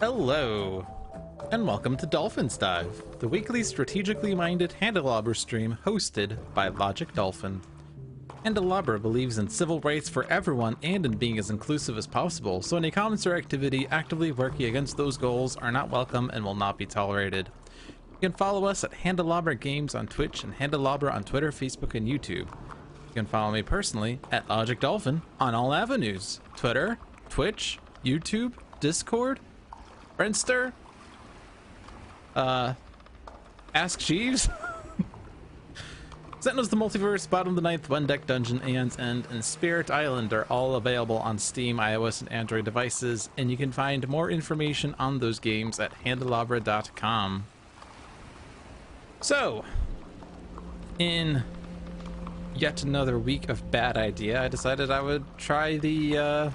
Hello, and welcome to Dolphin's Dive, the weekly strategically minded Handelabra stream hosted by Logic Dolphin. Handelabra believes in civil rights for everyone and in being as inclusive as possible, so any comments or activity actively working against those goals are not welcome and will not be tolerated. You can follow us at Handelabra Games on Twitch and Handelabra on Twitter, Facebook, and YouTube. You can follow me personally at Logic Dolphin on all avenues: Twitter, Twitch, YouTube, Discord, Friendster, Ask Jeeves, Sentinels the Multiverse, Bottom of the Ninth, One Deck Dungeon, Aeon's End, and Spirit Island are all available on Steam, iOS, and Android devices, and you can find more information on those games at handelabra.com. So, in yet another week of bad idea, I decided I would try the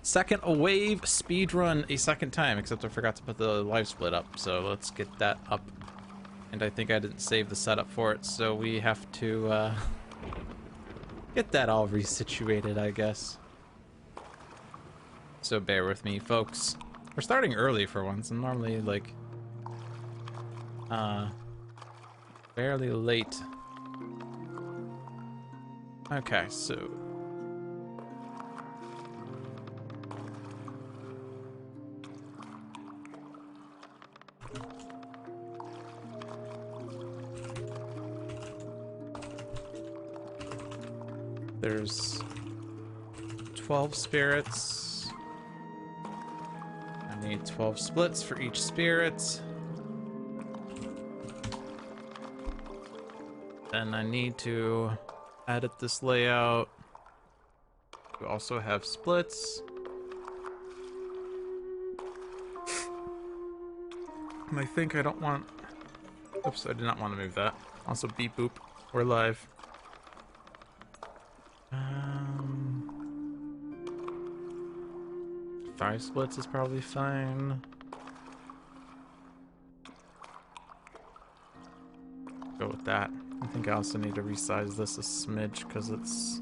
second wave speedrun a second time, except I forgot to put the live split up, so let's get that up. And I think I didn't save the setup for it, so we have to get that all resituated, I guess. So bear with me, folks. We're starting early for once. I'm normally like fairly late. Okay, so there's 12 spirits. I need 12 splits for each spirit. Then I need to edit this layout. We also have splits. And I think I don't want... Oops, I did not want to move that. Also, beep boop. We're live. 5 splits is probably fine. Go with that. I think I also need to resize this a smidge because it's...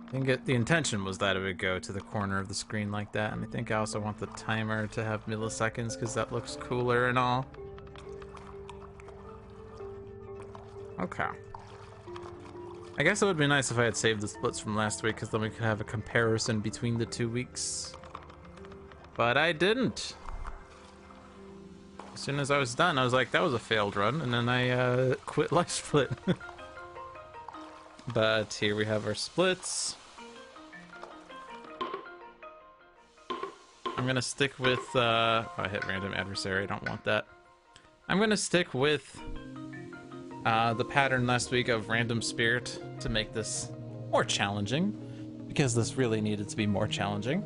I think the intention was that it would go to the corner of the screen like that, and I think I also want the timer to have milliseconds because that looks cooler and all. Okay. I guess it would be nice if I had saved the splits from last week, because then we could have a comparison between the 2 weeks. But I didn't. As soon as I was done, I was like, that was a failed run, and then I quit live split. But here we have our splits. I'm gonna stick with, oh, I hit random adversary, I don't want that. I'm gonna stick with the pattern last week of random spirit to make this more challenging, because this really needed to be more challenging.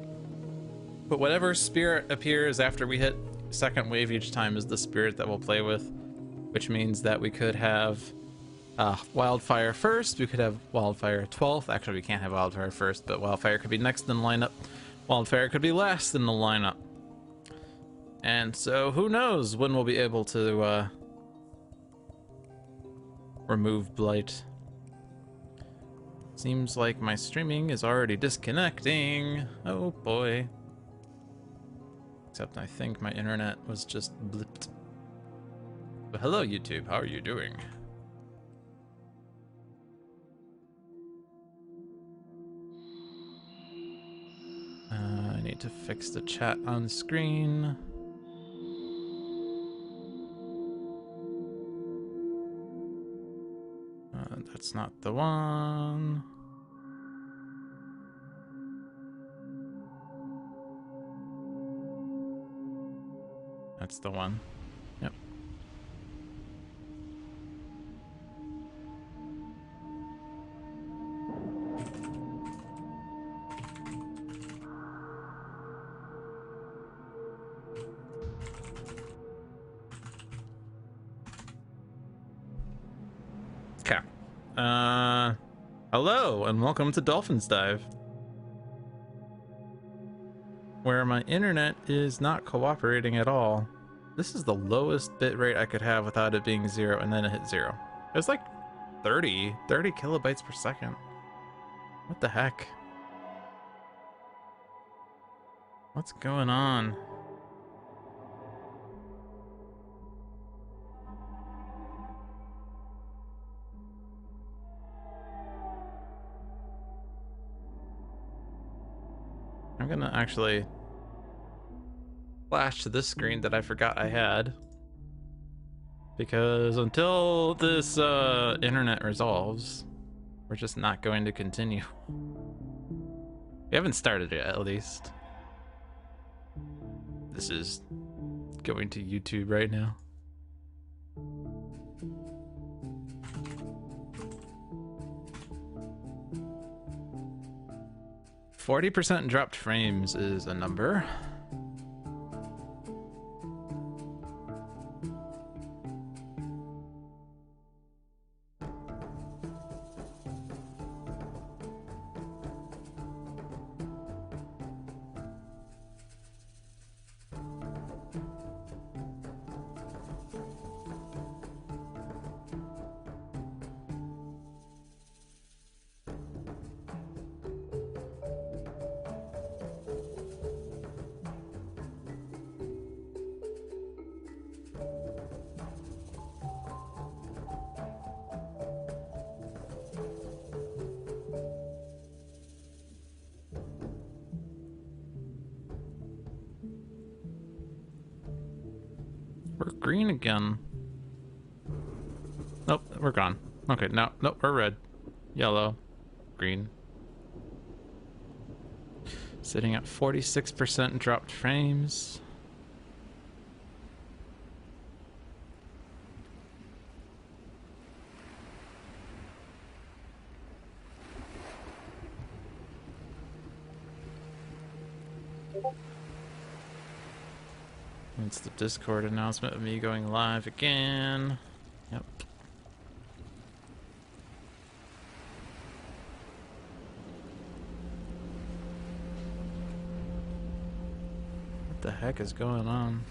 But whatever spirit appears after we hit second wave each time is the spirit that we'll play with, which means that we could have Wildfire first, we could have Wildfire 12th. Actually, we can't have Wildfire first, but Wildfire could be next in the lineup. Wildfire could be last in the lineup. And so who knows when we'll be able to remove Blight. Seems like my streaming is already disconnecting. Oh boy. Except I think my internet was just blipped. But hello YouTube, how are you doing? I need to fix the chat on the screen. That's not the one. That's the one. Yep. Okay. Hello and welcome to Dolphin's Dive, where my internet is not cooperating at all. This is the lowest bitrate I could have without it being 0, and then it hit 0. It was like 30 kilobytes per second. What the heck? What's going on? I'm gonna actually flash to this screen that I forgot I had. Because until this internet resolves, we're just not going to continue. We haven't started it, at least. This is going to YouTube right now. %40 dropped frames is a number. We're green again. Nope, we're gone. Okay, no, nope, we're red. Yellow. Green. Sitting at 46% dropped frames. It's the Discord announcement of me going live again. Yep. What the heck is going on?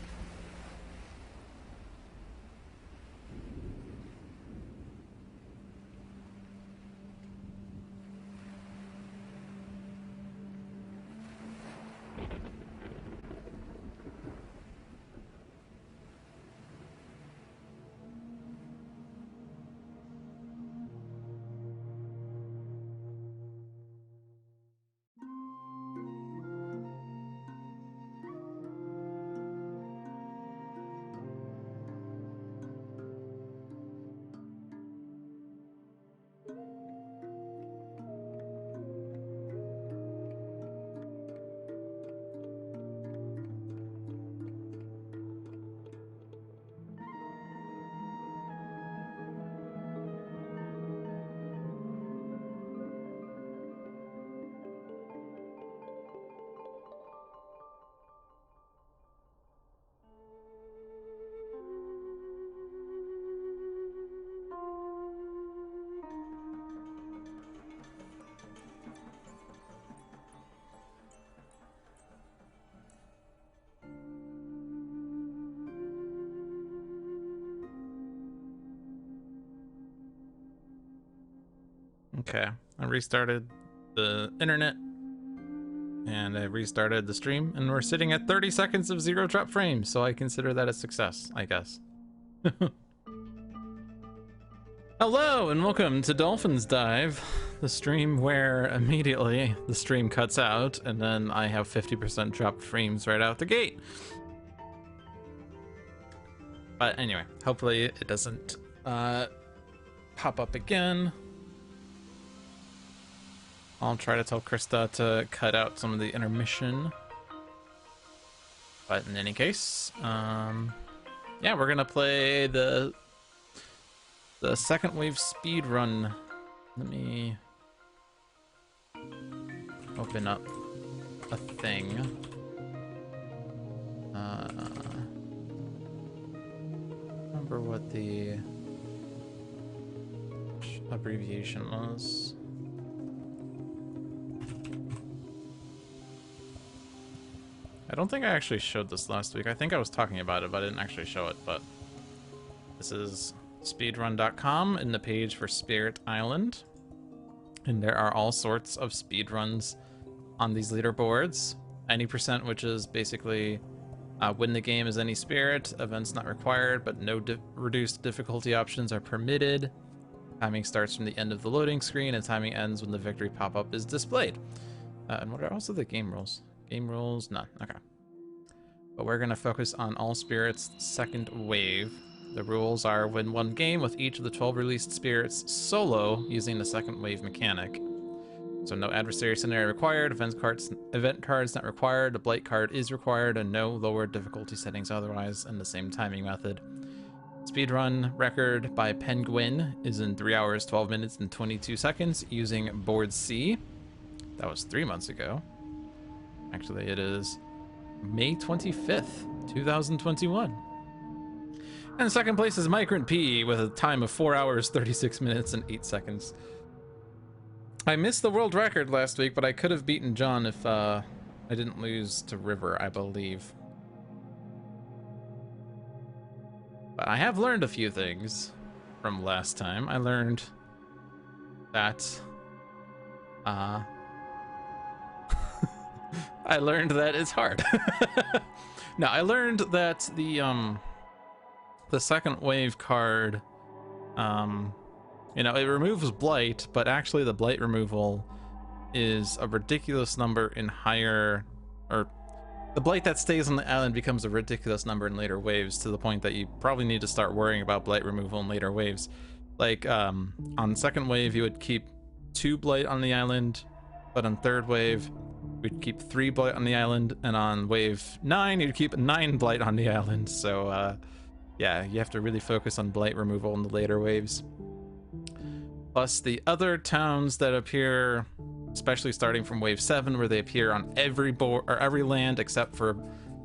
Okay, I restarted the internet and I restarted the stream, and we're sitting at 30 seconds of 0 drop frames, so I consider that a success, I guess. Hello and welcome to Dolphin's Dive, the stream where immediately the stream cuts out and then I have 50% dropped frames right out the gate. But anyway, hopefully it doesn't pop up again. I'll try to tell Krista to cut out some of the intermission. But in any case, yeah, we're gonna play the second wave speed run. Let me open up a thing. Remember what the abbreviation was. I don't think I actually showed this last week. I think I was talking about it, but I didn't actually show it. But this is speedrun.com in the page for Spirit Island. And there are all sorts of speedruns on these leaderboards. any percent, which is basically win the game as any spirit. Events not required, but no reduced difficulty options are permitted. Timing starts from the end of the loading screen, and timing ends when the victory pop-up is displayed. And what are also the game rules? Game rules? None. Okay. But we're going to focus on all spirits second wave. The rules are win one game with each of the 12 released spirits solo using the second wave mechanic. So no adversary scenario required, event cards not required, a blight card is required, and no lower difficulty settings otherwise, and the same timing method. Speedrun record by Penguin is in 3 hours, 12 minutes, and 22 seconds using board C. That was 3 months ago. Actually, it is May 25th, 2021. And second place is Migrant P with a time of 4 hours, 36 minutes, and 8 seconds. I missed the world record last week, but I could have beaten John if I didn't lose to River, I believe. But I have learned a few things from last time. I learned that I learned that it's hard. No, I learned that the second wave card, you know, it removes blight, but actually the blight removal is a ridiculous number in higher, or the blight that stays on the island becomes a ridiculous number in later waves, to the point that you probably need to start worrying about blight removal in later waves. Like on second wave you would keep 2 blight on the island, but on third wave we'd keep 3 blight on the island, and on wave 9 you'd keep 9 blight on the island. So yeah, you have to really focus on blight removal in the later waves. Plus the other towns that appear, especially starting from wave 7, where they appear on every board or every land except for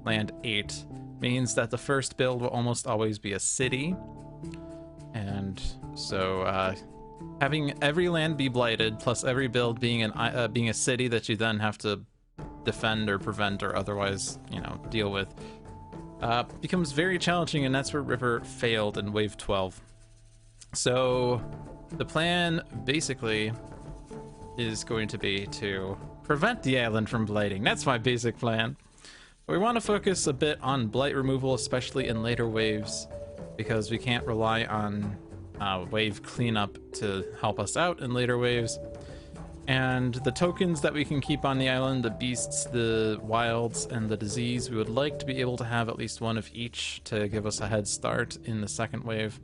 land 8, means that the first build will almost always be a city. And so having every land be blighted, plus every build being a city that you then have to defend or prevent or otherwise, you know, deal with, becomes very challenging, and that's where River failed in wave 12. So the plan basically is going to be to prevent the island from blighting. That's my basic plan. We want to focus a bit on blight removal, especially in later waves, because we can't rely on wave cleanup to help us out in later waves. And the tokens that we can keep on the island, the beasts, the wilds, and the disease, we would like to be able to have at least one of each to give us a head start in the second wave.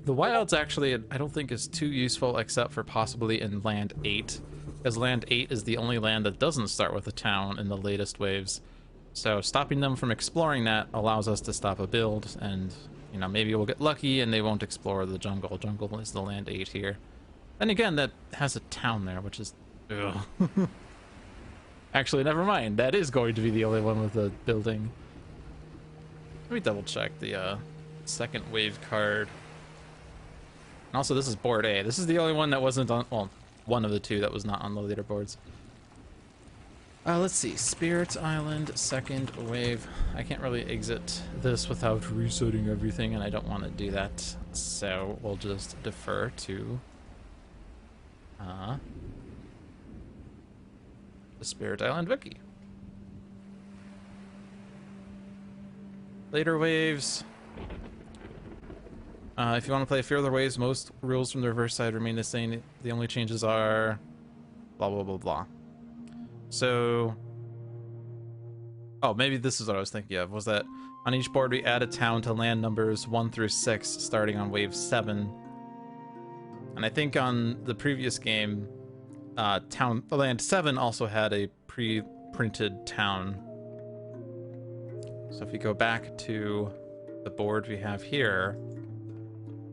The wilds actually I don't think is too useful, except for possibly in land 8, because land 8 is the only land that doesn't start with a town in the latest waves. So stopping them from exploring that allows us to stop a build, and you know, maybe we'll get lucky and they won't explore the jungle. Jungle is the land 8 here. Then again, that has a town there, which is ugh. Actually, never mind, that is going to be the only one with a building. Let me double check the second wave card. And also, this is board A. This is the only one that wasn't on, well, one of the 2 that was not on the leaderboards. Let's see, Spirit Island, second wave. I can't really exit this without resetting everything, and I don't want to do that. So we'll just defer to the Spirit Island wiki. Later waves. If you want to play further waves, most rules from the reverse side remain the same. The only changes are blah, blah, blah, blah. So, oh, maybe this is what I was thinking of, was that on each board we add a town to land numbers 1 through 6, starting on wave 7. And I think on the previous game, land 7 also had a pre-printed town. So if we go back to the board we have here,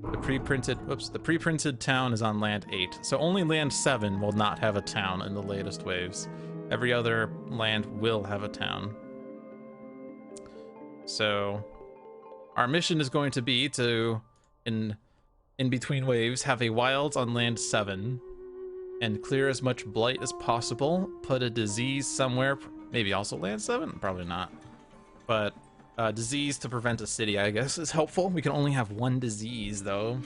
the pre-printed town is on land 8. So only land 7 will not have a town in the latest waves. Every other land will have a town. So our mission is going to be to, in between waves, have a wilds on land 7 and clear as much blight as possible. Put a disease somewhere, maybe also land 7, probably not. But disease to prevent a city, I guess, is helpful. We can only have 1 disease, though.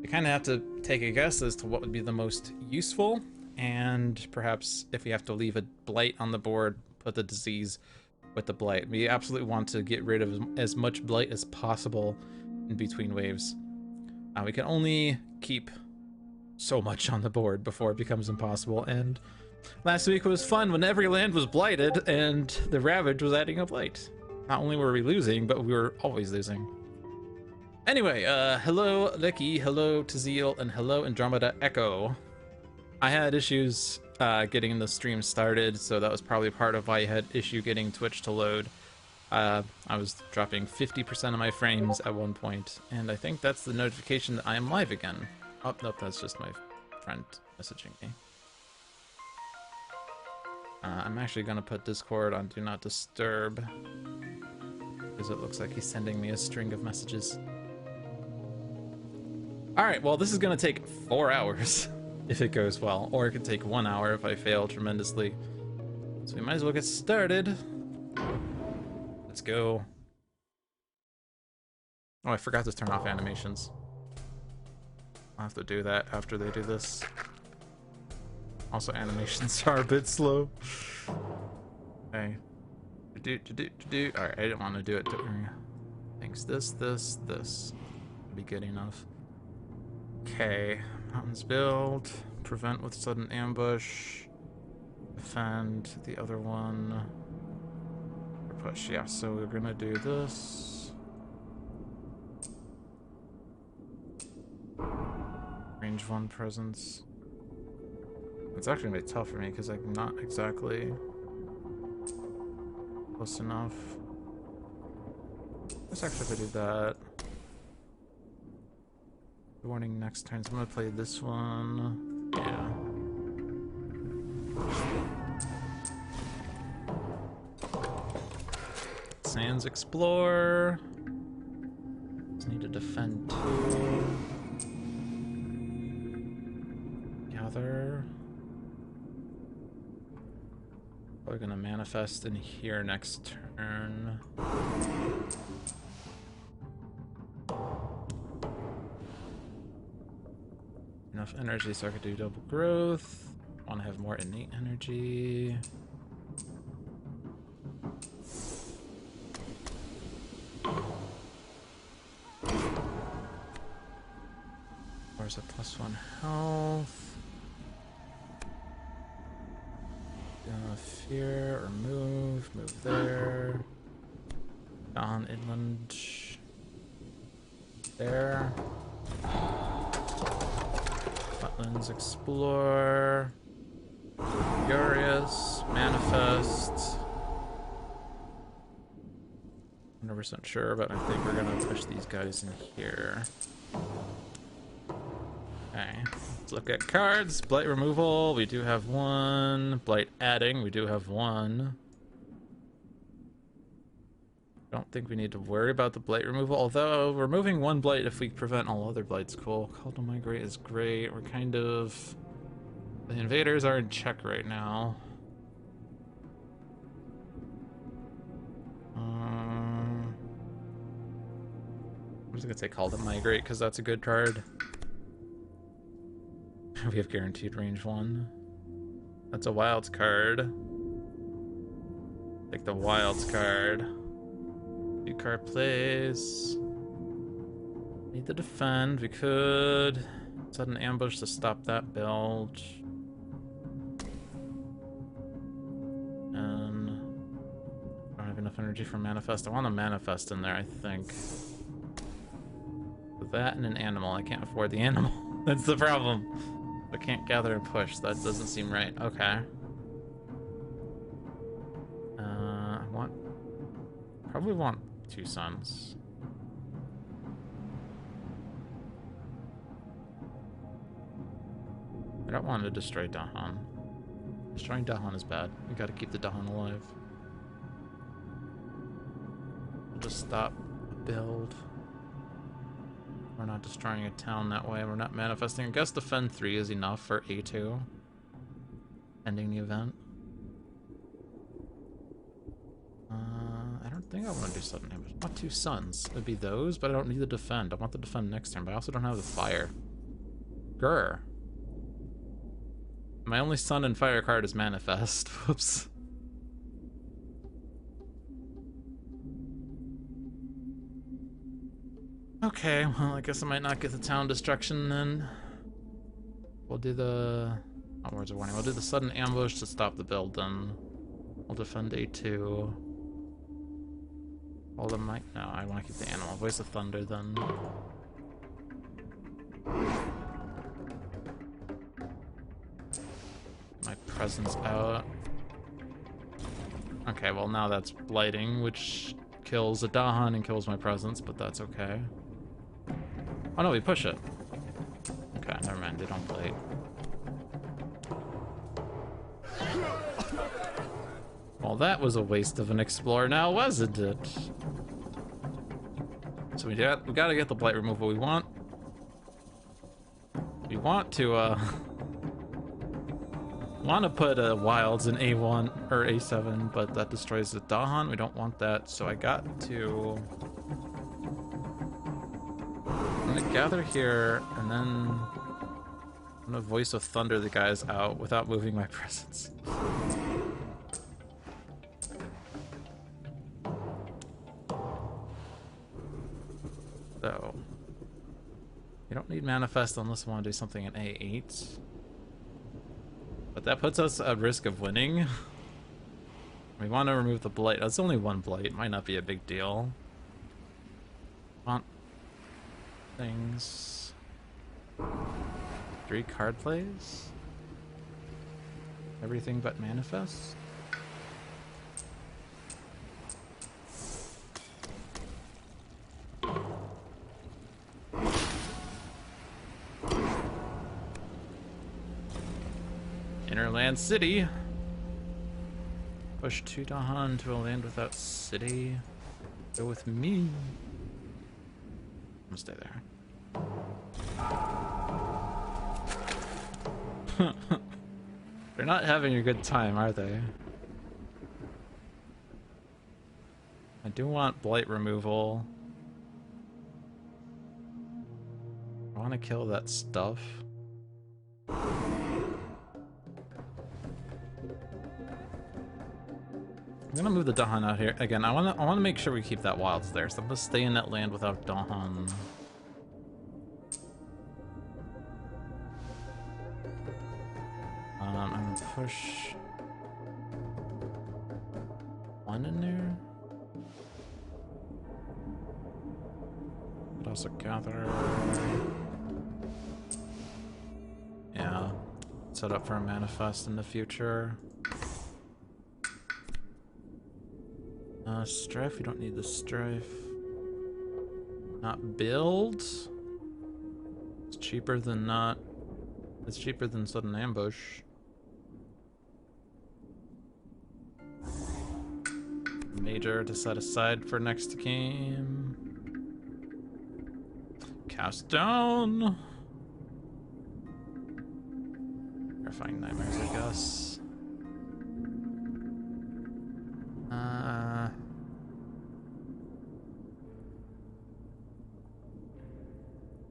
We kind of have to take a guess as to what would be the most useful. and perhaps if we have to leave a blight on the board, put the disease with the blight. We absolutely want to get rid of as much blight as possible in between waves. We can only keep so much on the board before it becomes impossible, and last week was fun when every land was blighted and the Ravage was adding a blight. Not only were we losing, but we were always losing. Anyway, hello Licky, hello Tazeel, and hello Andromeda Echo. I had issues getting the stream started, so that was probably part of why I had issue getting Twitch to load. I was dropping 50% of my frames at one point, and I think that's the notification that I am live again. Oh, nope, that's just my friend messaging me. I'm actually gonna put Discord on Do Not Disturb, because it looks like he's sending me a string of messages. Alright, well this is gonna take 4 hours if it goes well, or it could take 1 hour if I fail tremendously. So we might as well get started. Let's go. Oh, I forgot to turn off animations. I'll have to do that after they do this. Also, animations are a bit slow. Okay. Alright, I didn't want to do it during things. This. Would be good enough. Okay. Mountains build. Prevent with sudden ambush. Defend the other one. Push, yeah, so we're gonna do this. Range 1 presence. It's actually gonna be tough for me because I'm not exactly close enough. Let's actually do that. Warning next turn, so I'm gonna play this one. Yeah. Sands explore. Just need to defend 2. Gather. Probably gonna manifest in here next turn. Enough energy so I could do double growth. Want to have more innate energy. Where's a +1 health? Fear or move there. On inland. There. Wetlands explore. Furious. Manifest. 100% sure, but I think we're gonna push these guys in here. Okay, let's look at cards. Blight removal, we do have 1. Blight adding, we do have 1. Don't think we need to worry about the blight removal, although removing 1 blight if we prevent all other blights, cool. Call to Migrate is great. We're kind of... The invaders are in check right now. I'm just gonna say Call to Migrate because that's a good card. We have guaranteed range 1. That's a wilds card. Take the wilds card. 2 card plays. Need to defend. We could sudden ambush to stop that build. And I don't have enough energy for manifest. I want to manifest in there, I think. With that and an animal. I can't afford the animal. That's the problem. I can't gather and push. That doesn't seem right. Okay. I probably want 2 suns. I don't want to destroy Dahan. Destroying Dahan is bad. We gotta keep the Dahan alive. We'll just stop a build. We're not destroying a town that way. We're not manifesting. I guess defend 3 is enough for A2. Ending the event. I don't think I want to do sudden damage. I want 2 suns. It'd be those, but I don't need to defend. I want to defend next turn, but I also don't have the fire. Grr. My only Sun and Fire card is Manifest. Whoops. Okay, well, I guess I might not get the Town Destruction then. We'll do the... Oh, words of warning. We'll do the Sudden Ambush to stop the build then. We'll defend A2. Hold the mic. No, I want to keep the Animal. Voice of Thunder then. My Presence out. Okay, well now that's Blighting, which kills a Dahan and kills my Presence, but that's okay. Oh no, we push it. Okay, never mind, they don't Blight. Well, that was a waste of an Explorer now, wasn't it? So we gotta get the Blight removal. We want to put Wilds in A1 or A7, but that destroys the Dahan. We don't want that, so I got to... I'm gonna gather here, and then I'm gonna Voice of Thunder the guys out without moving my Presence. So, you don't need Manifest unless we want to do something in A8. But that puts us at risk of winning. We want to remove the Blight. That's only one Blight. Might not be a big deal. Want things. 3 card plays? Everything but Manifest? Innerland City. Push 2 Dahan to a land without city. Go with me. I'm gonna stay there. They're not having a good time, are they? I do want Blight removal. I want to kill that stuff. I'm gonna move the Dahan out here again. I wanna make sure we keep that Wilds there, so I'm gonna stay in that land without Dahan. I'm gonna push 1 in there. But also gather. Yeah, set up for a Manifest in the future. Strife, we don't need the Strife. Not build. It's cheaper than not. It's cheaper than Sudden Ambush. Major to set aside for next game. Cast down. Terrifying Nightmares, I guess.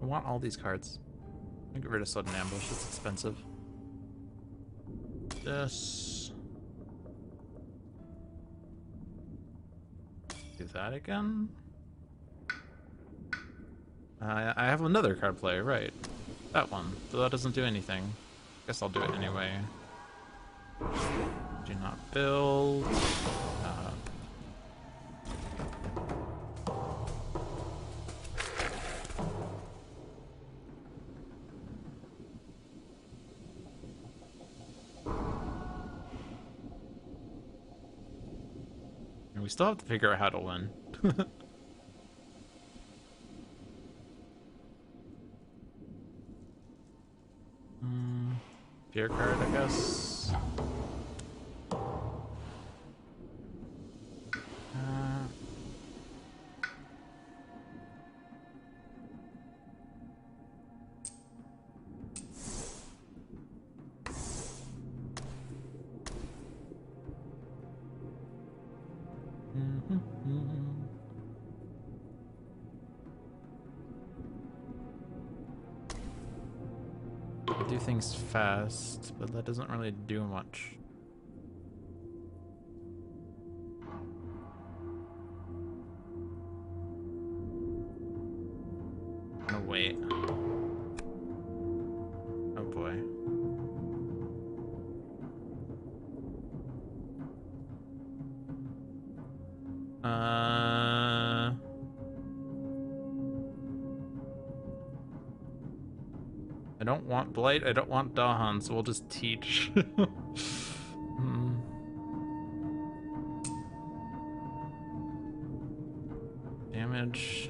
I want all these cards. I'm gonna get rid of Sudden Ambush, it's expensive. This. Do that again. I have another card play, right? That one. So that doesn't do anything. Guess I'll do it anyway. Do not build. We still have to figure out how to win. Fear card, I guess. do things fast, but that doesn't really do much. Oh, wait. Oh, boy. I don't want Blight, I don't want Dahan, so we'll just teach. Damage,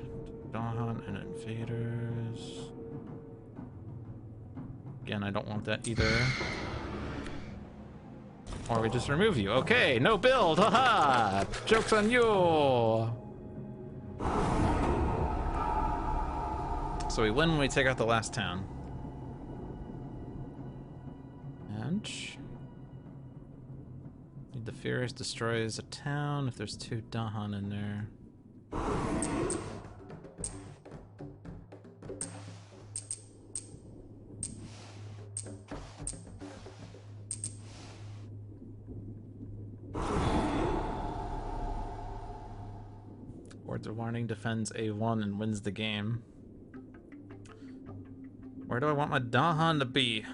Dahan, and Invaders. Again, I don't want that either. Or we just remove you. Okay, no build, haha! Joke's on you! So we win when we take out the last town. And the Furious destroys a town if there's 2 Dahan in there. Words of Warning defends A1 and wins the game. Where do I want my Dahan to be?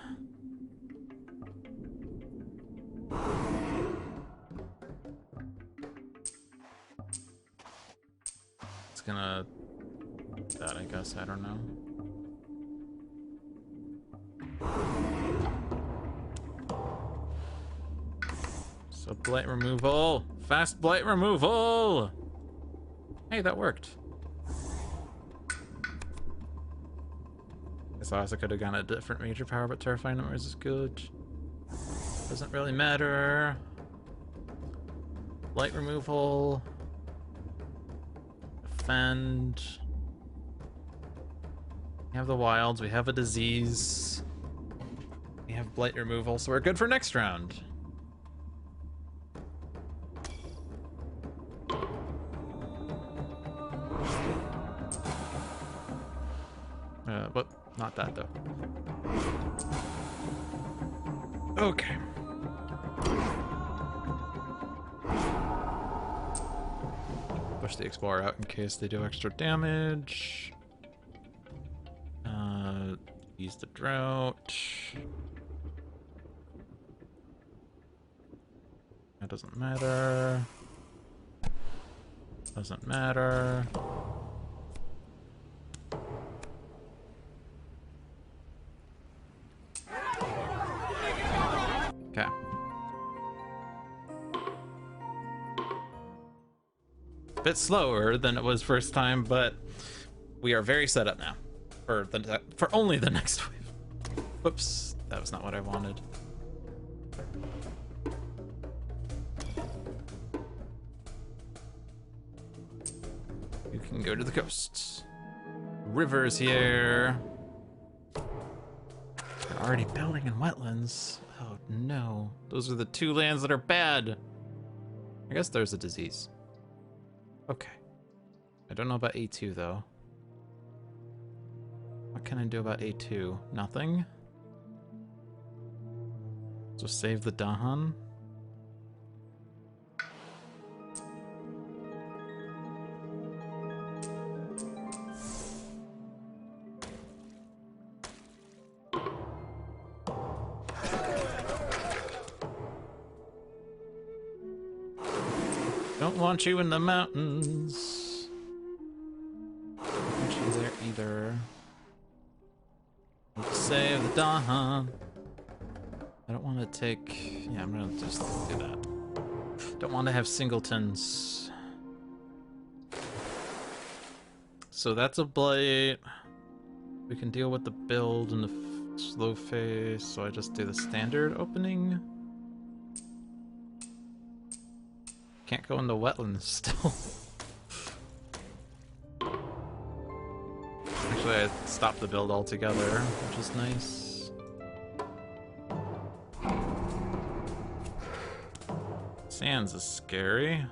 It's gonna... that, I guess, I don't know. So blight removal! Fast blight removal! Hey, that worked. Guess I also could have gone a different major power, but Terrifying Nightmares is good. Doesn't really matter. Light removal. Defend. We have the wilds, we have a disease. We have blight removal, so we're good for next round. But not that though. Okay. Push the Explorer out in case they do extra damage. Use the Drought. That doesn't matter. Doesn't matter. Okay. A bit slower than it was first time, but we are very set up now for only the next wave. Whoops, that was not what I wanted. You can go to the coast. Rivers here. They're already building in wetlands. Oh no, those are the 2 lands that are bad. I guess there's a disease. Okay. I don't know about A2 though. What can I do about A2? Nothing? Just save the Dahan. Don't want you in the mountains. Don't want you there either. Save the Dahan. I don't want to take... yeah, I'm gonna just do that. Don't want to have singletons. So that's a blight. We can deal with the build and the slow phase, so I just do the standard opening. Can't go in the wetlands still. Actually, I stopped the build altogether, which is nice. Sands is scary.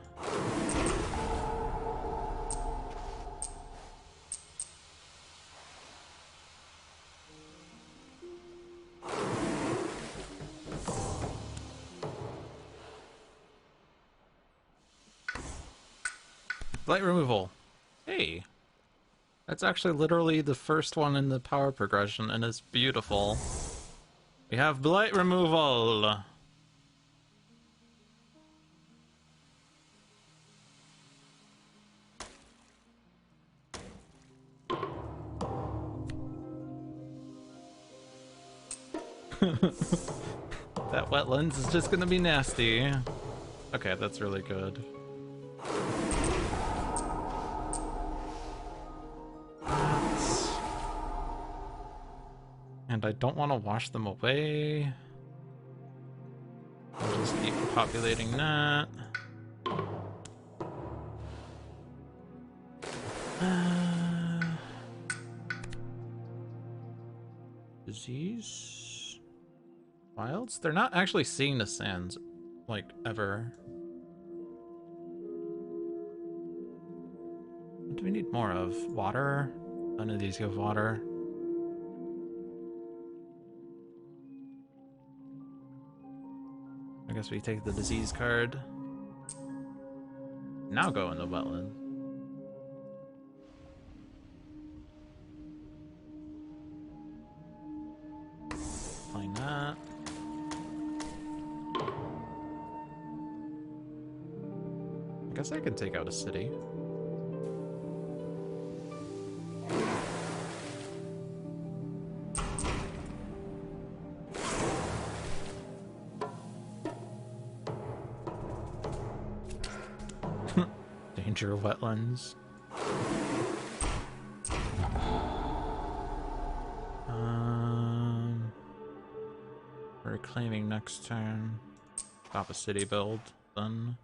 Blight removal. Hey. That's actually literally the first one in the power progression, and it's beautiful. We have blight removal. That wetlands is just gonna be nasty. Okay, that's really good. And I don't want to wash them away. I'll just keep populating that. Disease? Wilds? They're not actually seeing the sands, like, ever. What do we need more of? Water? None of these give water. I guess we take the disease card. Now go in the wetland. Playing that. I guess I can take out a city. Danger wetlands. Reclaiming next turn. Stop a city build. Then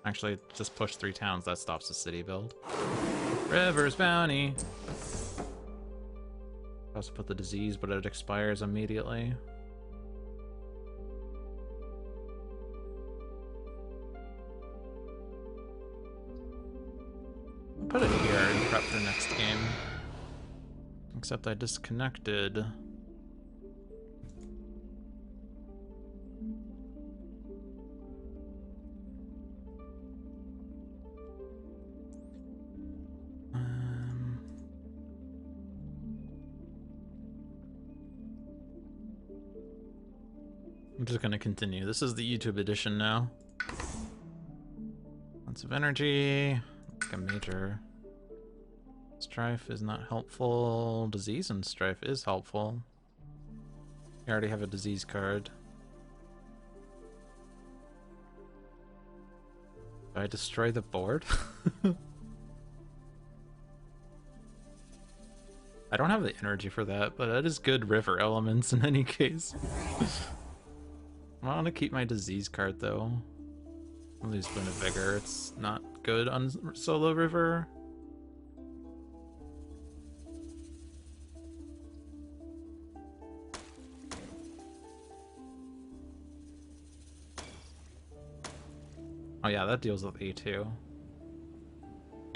actually just push 3 towns. That stops the city build. River's Bounty. Also put the disease, but it expires immediately. I'll put it here and prep for next game. Except I disconnected. I'm just gonna continue. This is the YouTube edition now. Lots of energy. Like a major. Strife is not helpful. Disease and Strife is helpful. We already have a disease card. Do I destroy the board? I don't have the energy for that, but that is good river elements in any case. I want to keep my disease card though. I'll lose Wind of Vigor. It's not good on solo river. Oh yeah, that deals with A2.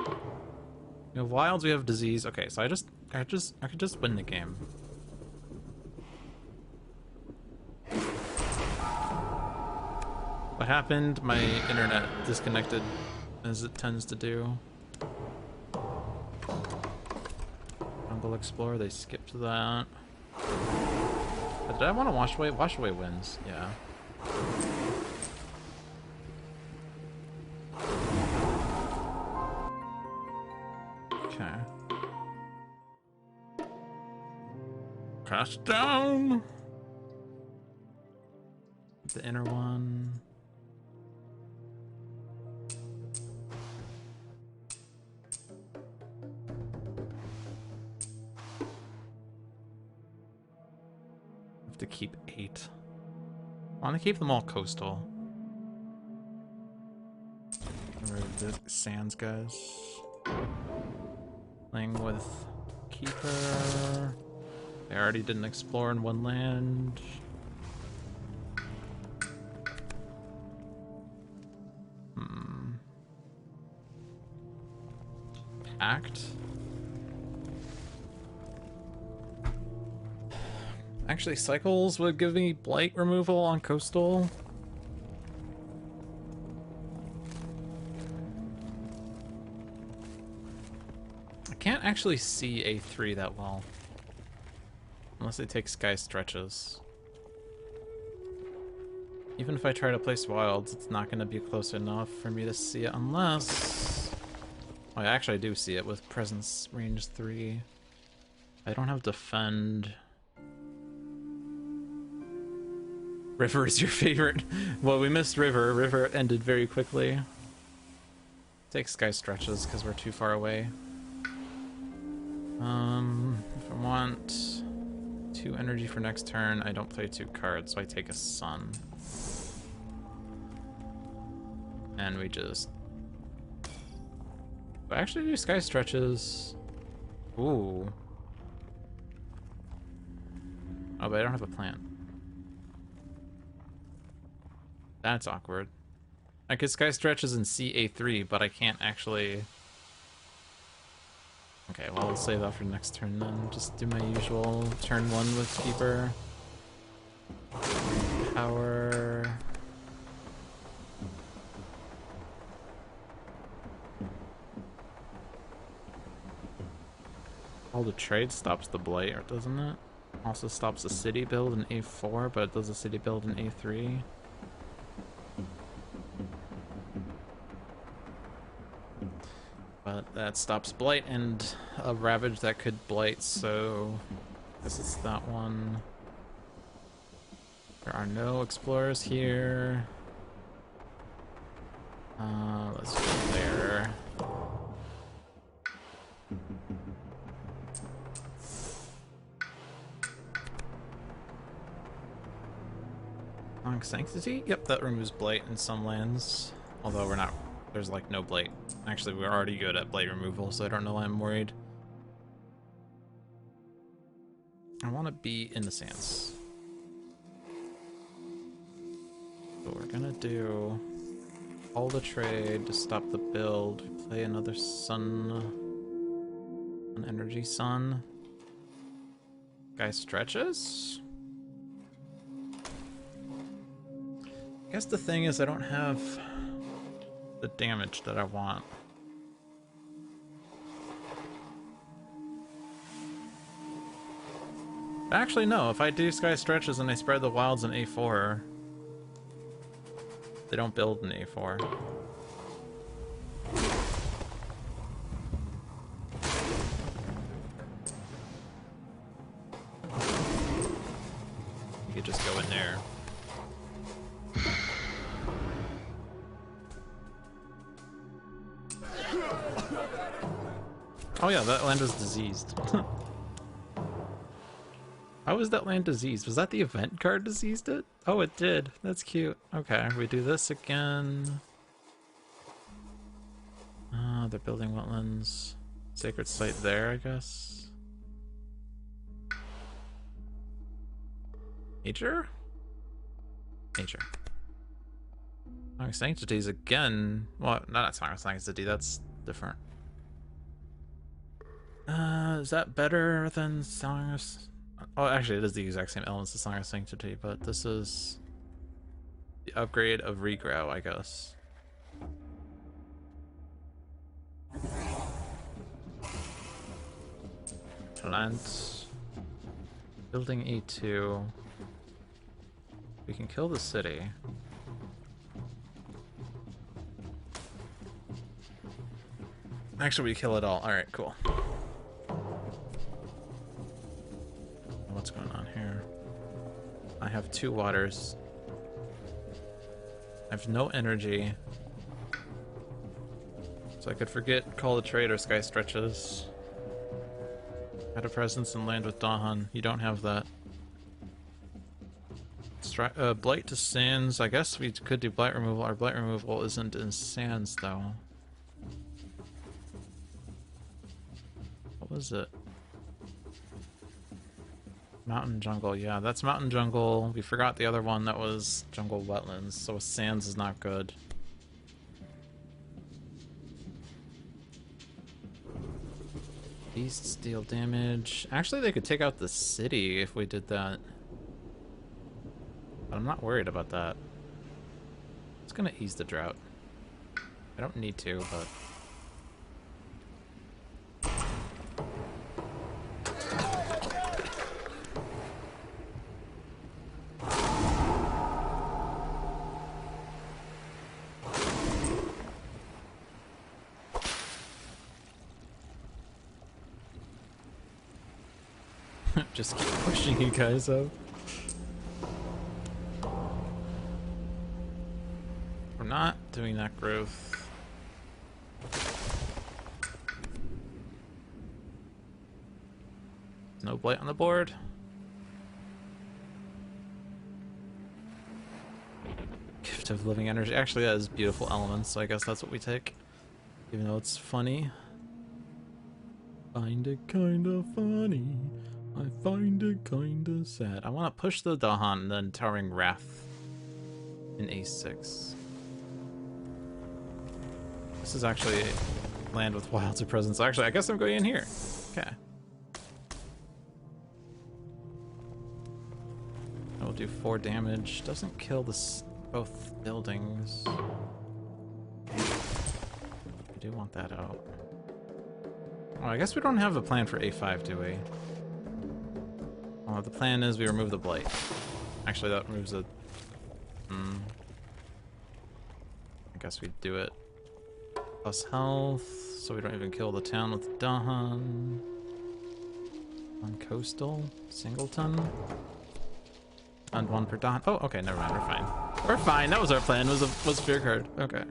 We have wilds, we have disease. Okay, so I could just win the game. What happened? My internet disconnected, as it tends to do. Jungle Explorer, they skipped that. But did I want to wash away? Wash away wins, yeah. Okay. Cast down! The inner one. To keep 8. I want to keep them all coastal. Remove the sands guys. Playing with Keeper. They already didn't explore in one land. Pact. Actually, Cycles would give me blight removal on coastal. can't actually see A3 that well. Unless I take sky stretches. Even if I try to place wilds, it's not going to be close enough for me to see it unless... Oh, actually I do see it with presence range 3. I don't have defend. River is your favorite. Well, we missed River. River ended very quickly. Take sky stretches because we're too far away. If I want 2 energy for next turn, I don't play 2 cards, so I take a sun. And we just... I actually do sky stretches. Ooh. Oh, but I don't have a plant. That's awkward. I could sky stretches in CA3, but I can't actually... Okay, well, I'll save that for next turn then. Just do my usual turn 1 with Keeper. Power... All the trade stops the blight, or doesn't it? Also stops the city build in A4, but it does the city build in A3. But that stops blight and a ravage that could blight, so I guess it's that one. There are no explorers here. Let's go there. Sanctity? Yep, that removes blight in some lands. Although we're not, there's like no blight. Actually, we're already good at blight removal, so I don't know why I'm worried. I want to be in the sands. So we're gonna do all the trade to stop the build. We play another sun, an energy sun. Guy stretches. I guess the thing is I don't have the damage that I want. Actually, no. If I do sky stretches and I spread the wilds in A4, they don't build in A4. You could just go in there. Oh yeah, that land is diseased. How was that land diseased? Was that the event card diseased it? Oh, it did. That's cute. Okay, we do this again. They're building wetlands. Sacred site there, I guess. Nature? Nature. Song of Sanctities again. Well, not Song of Sanctity, that's different. Is that better than Song of... Oh, actually, it is the exact same elements as Song of Sanctity, but this is the upgrade of Regrow, I guess. Plant. Building E2. We can kill the city. Actually, we kill it all. Alright, cool. What's going on here? I have 2 waters. I have no energy. So I could forget Call the Trade or Sky Stretches. Had a presence in land with Dahan. You don't have that. Blight to Sands. I guess we could do Blight Removal. Our Blight Removal isn't in Sands, though. What was it? Mountain Jungle, yeah, that's Mountain Jungle. We forgot the other one that was Jungle Wetlands, so Sands is not good. Beasts deal damage. Actually, they could take out the city if we did that. But I'm not worried about that. It's gonna ease the drought. I don't need to, but... Just keep pushing you guys up. We're not doing that growth. No blight on the board. Gift of living energy. Actually, that is beautiful elements, so I guess that's what we take. Even though it's funny. Find it kinda funny. I find it kinda sad. I want to push the Dahan and then Towering Wrath in A6. This is actually land with Wilds of Presence. Actually, I guess I'm going in here. Okay. That will do 4 damage. Doesn't kill both buildings. I do want that out. Oh, I guess we don't have a plan for A5, do we? Oh, the plan is we remove the blight. Actually, that removes a... I guess we do it. Plus health, so we don't even kill the town with Dahan. On coastal, singleton. And 1 per Dahan. Oh, okay, never mind, we're fine. We're fine, that was our plan, was fear card. Okay.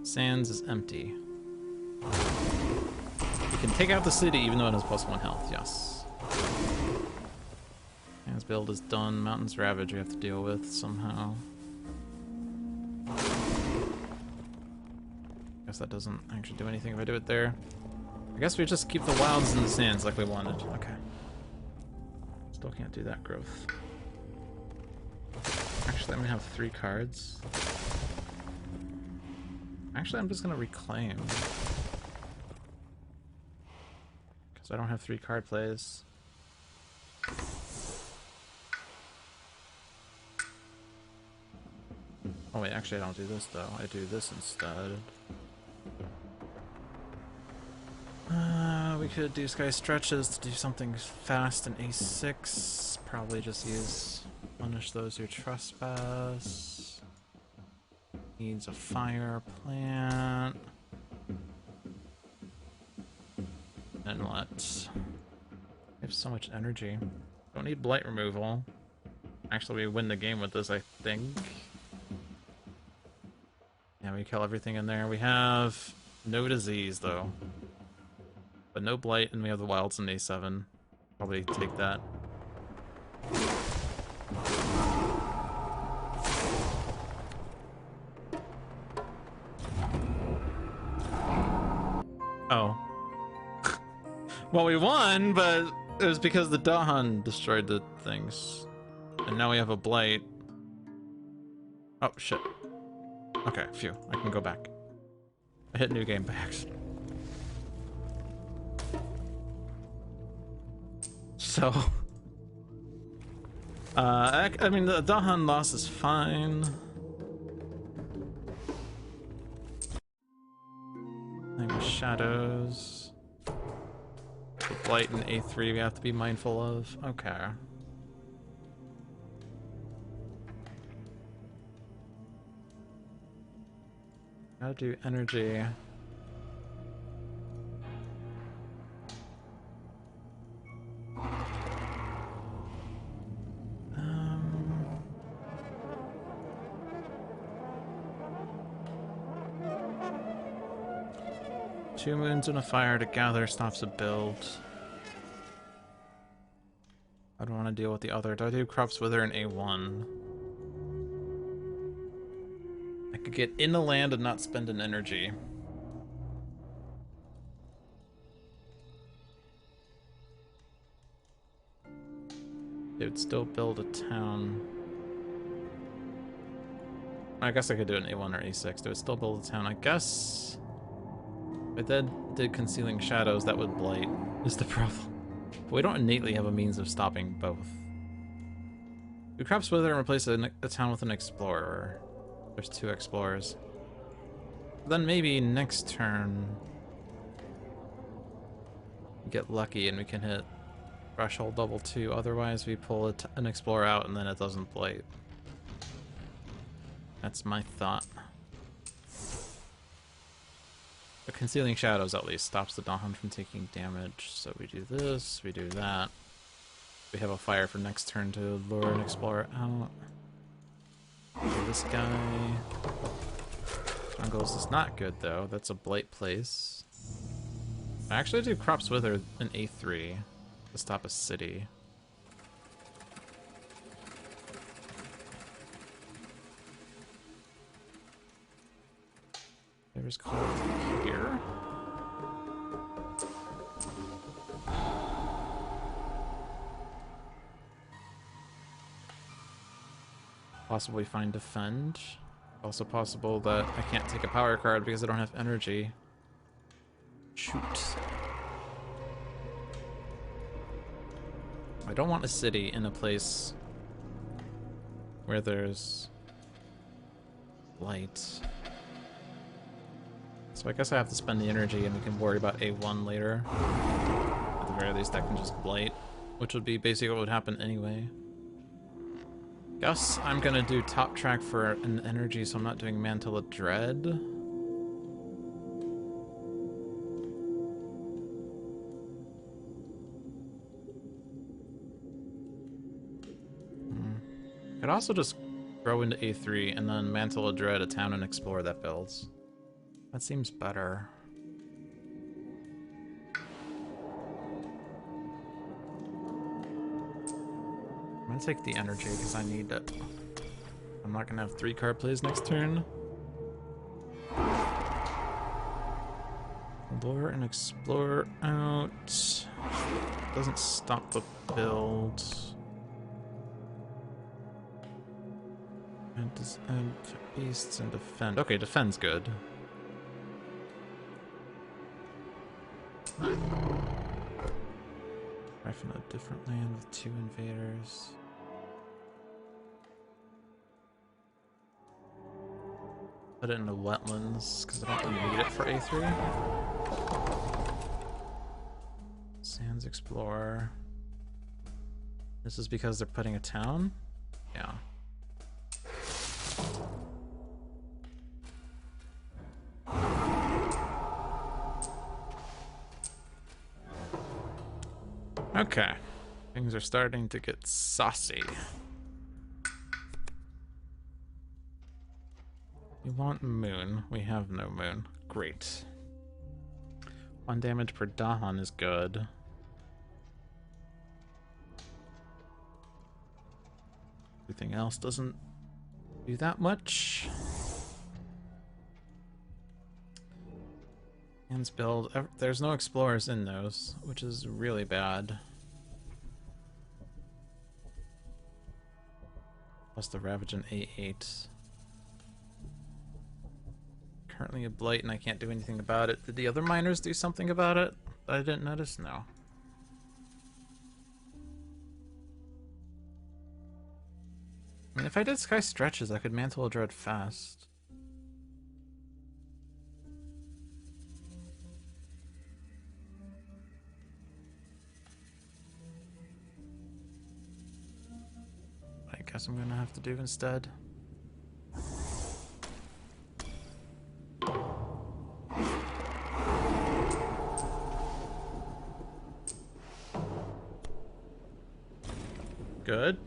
Sands is empty. We can take out the city even though it has +1 health, yes. Sands build is done. Mountains Ravage we have to deal with somehow. Guess that doesn't actually do anything if I do it there. I guess we just keep the wilds in the sands like we wanted. Okay. Still can't do that growth. Actually, I'm gonna have 3 cards. Actually, I'm just gonna reclaim. Because I don't have 3 card plays. Oh wait, actually I don't do this though. I do this instead. We could do Sky Stretches to do something fast in A6. Probably just use Punish Those Who Trespass. Needs a fire plant. And what? We have so much energy. Don't need blight removal. Actually, we win the game with this, I think. Yeah, we kill everything in there. We have no disease, though. But no blight, and we have the wilds in A7. Probably take that. Oh. Well, we won, but it was because the Dahan destroyed the things. And now we have a blight. Oh, shit. Okay, phew. I can go back. I hit new game by accident. So... I mean, the Dahan loss is fine. Playing with shadows. The blight in A3 we have to be mindful of. Okay. Gotta do energy. Two moons and a fire to gather stops a build. I don't want to deal with the other. Do I do Crops Wither in A1? I could get in the land and not spend an energy. It would still build a town. I guess I could do it in A1 or A6. It would still build a town, I guess. If I did Concealing Shadows, that would blight, is the problem. But we don't innately have a means of stopping both. Do Crops Wither and replace a town with an Explorer. There's 2 Explorers. Then maybe next turn we get lucky and we can hit Threshold level 2. Otherwise we pull an Explorer out and then it doesn't blight. That's my thought. But Concealing Shadows at least stops the Dahan from taking damage. So we do this, we do that. We have a fire for next turn to lure an explorer out. This guy. Jungles is not good though. That's a blight place. I actually do Crops Wither in A3 to stop a city. There's cold here. Possibly find Defend. Also possible that I can't take a power card because I don't have energy. Shoot. I don't want a city in a place where there's light. So I guess I have to spend the energy and we can worry about A1 later. At the very least I can just blight, which would be basically what would happen anyway. Guess I'm gonna do top track for an energy so I'm not doing Mantle of Dread. Could also just grow into A3 and then Mantle of Dread a town and explore that builds. That seems better. I'm gonna take the energy because I need it. I'm not gonna have 3 card plays next turn. Lure and explore out. Doesn't stop the build. And beasts and defend. Okay, defend's good. Try from a different land with 2 invaders. Put it into wetlands because I don't need it for A3. Sands Explorer. This is because they're putting a town? Yeah. Okay. Things are starting to get saucy. We want moon. We have no moon. Great. 1 damage per Dahan is good. Everything else doesn't do that much. Hands build. There's no explorers in those, which is really bad. Plus the Ravage and A8. Currently a blight and I can't do anything about it. Did the other miners do something about it that I didn't notice? No. I mean, if I did Sky Stretches, I could Mantle of Dread fast. I guess I'm gonna have to do instead. Good.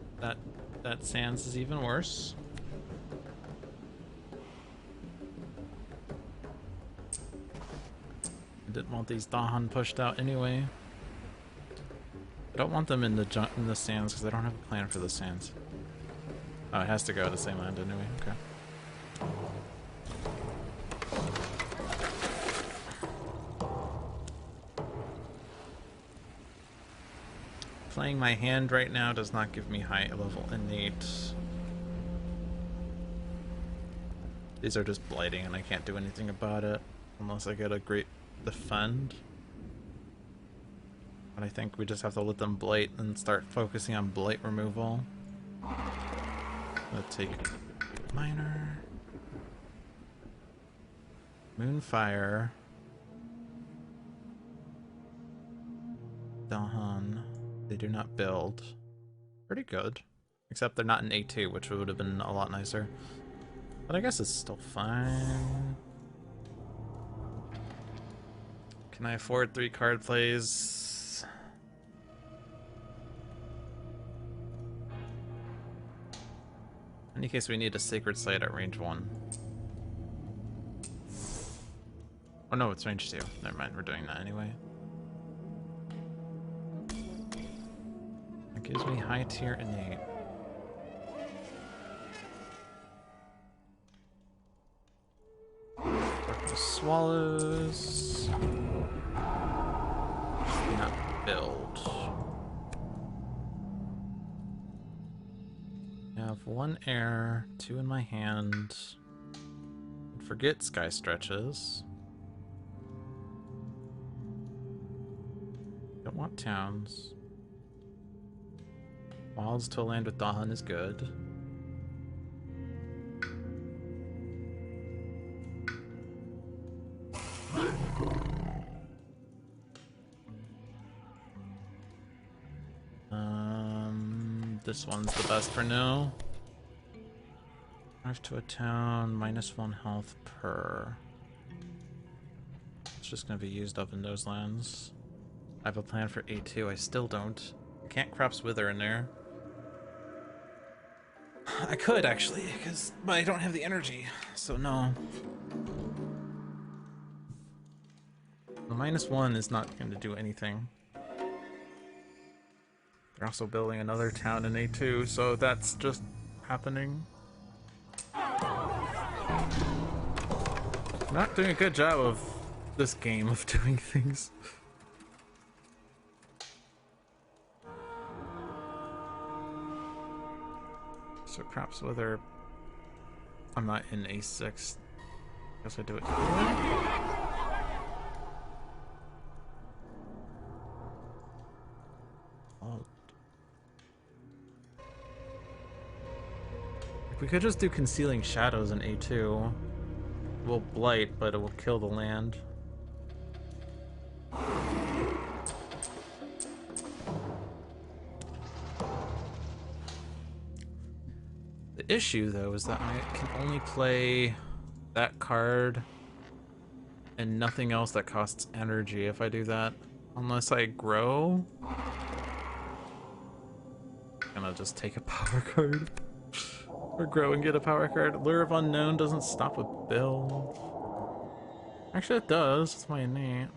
That Sands is even worse. I didn't want these Dahan pushed out anyway. I don't want them in the Sands because I don't have a plan for the Sands. Oh, it has to go to the same land anyway. Okay. Playing my hand right now does not give me high level innate. These are just blighting and I can't do anything about it unless I get a great defend. But I think we just have to let them blight and start focusing on blight removal. Let's take miner. Moonfire. Dahan. They do not build. Pretty good. Except they're not in A2, which would have been a lot nicer. But I guess it's still fine. Can I afford 3 card plays? In any case, we need a sacred site at range 1. Oh no, it's range 2. Never mind, we're doing that anyway. That gives me high tier innate. Swallows. Not build. I have 1 air, 2 in my hand. Forget sky stretches. Don't want towns. Wilds to land with Dahan is good. This one's the best for now. Drive to a town, -1 health per. It's just gonna be used up in those lands. I have a plan for A2, I still don't. I can't crops wither in there. I could actually, but I don't have the energy, so no. The -1 is not going to do anything. They're also building another town in A2, so that's just happening. Not doing a good job of this game of doing things. So perhaps whether I'm not in A6, I guess I do it here. We could just do Concealing Shadows in A2. We'll blight, but it will kill the land. The issue, though, is that I can only play that card and nothing else that costs energy if I do that. Unless I grow. I'm gonna just take a power card. Or grow and get a power card. Lure of Unknown doesn't stop a build. Actually, it does. It's my innate.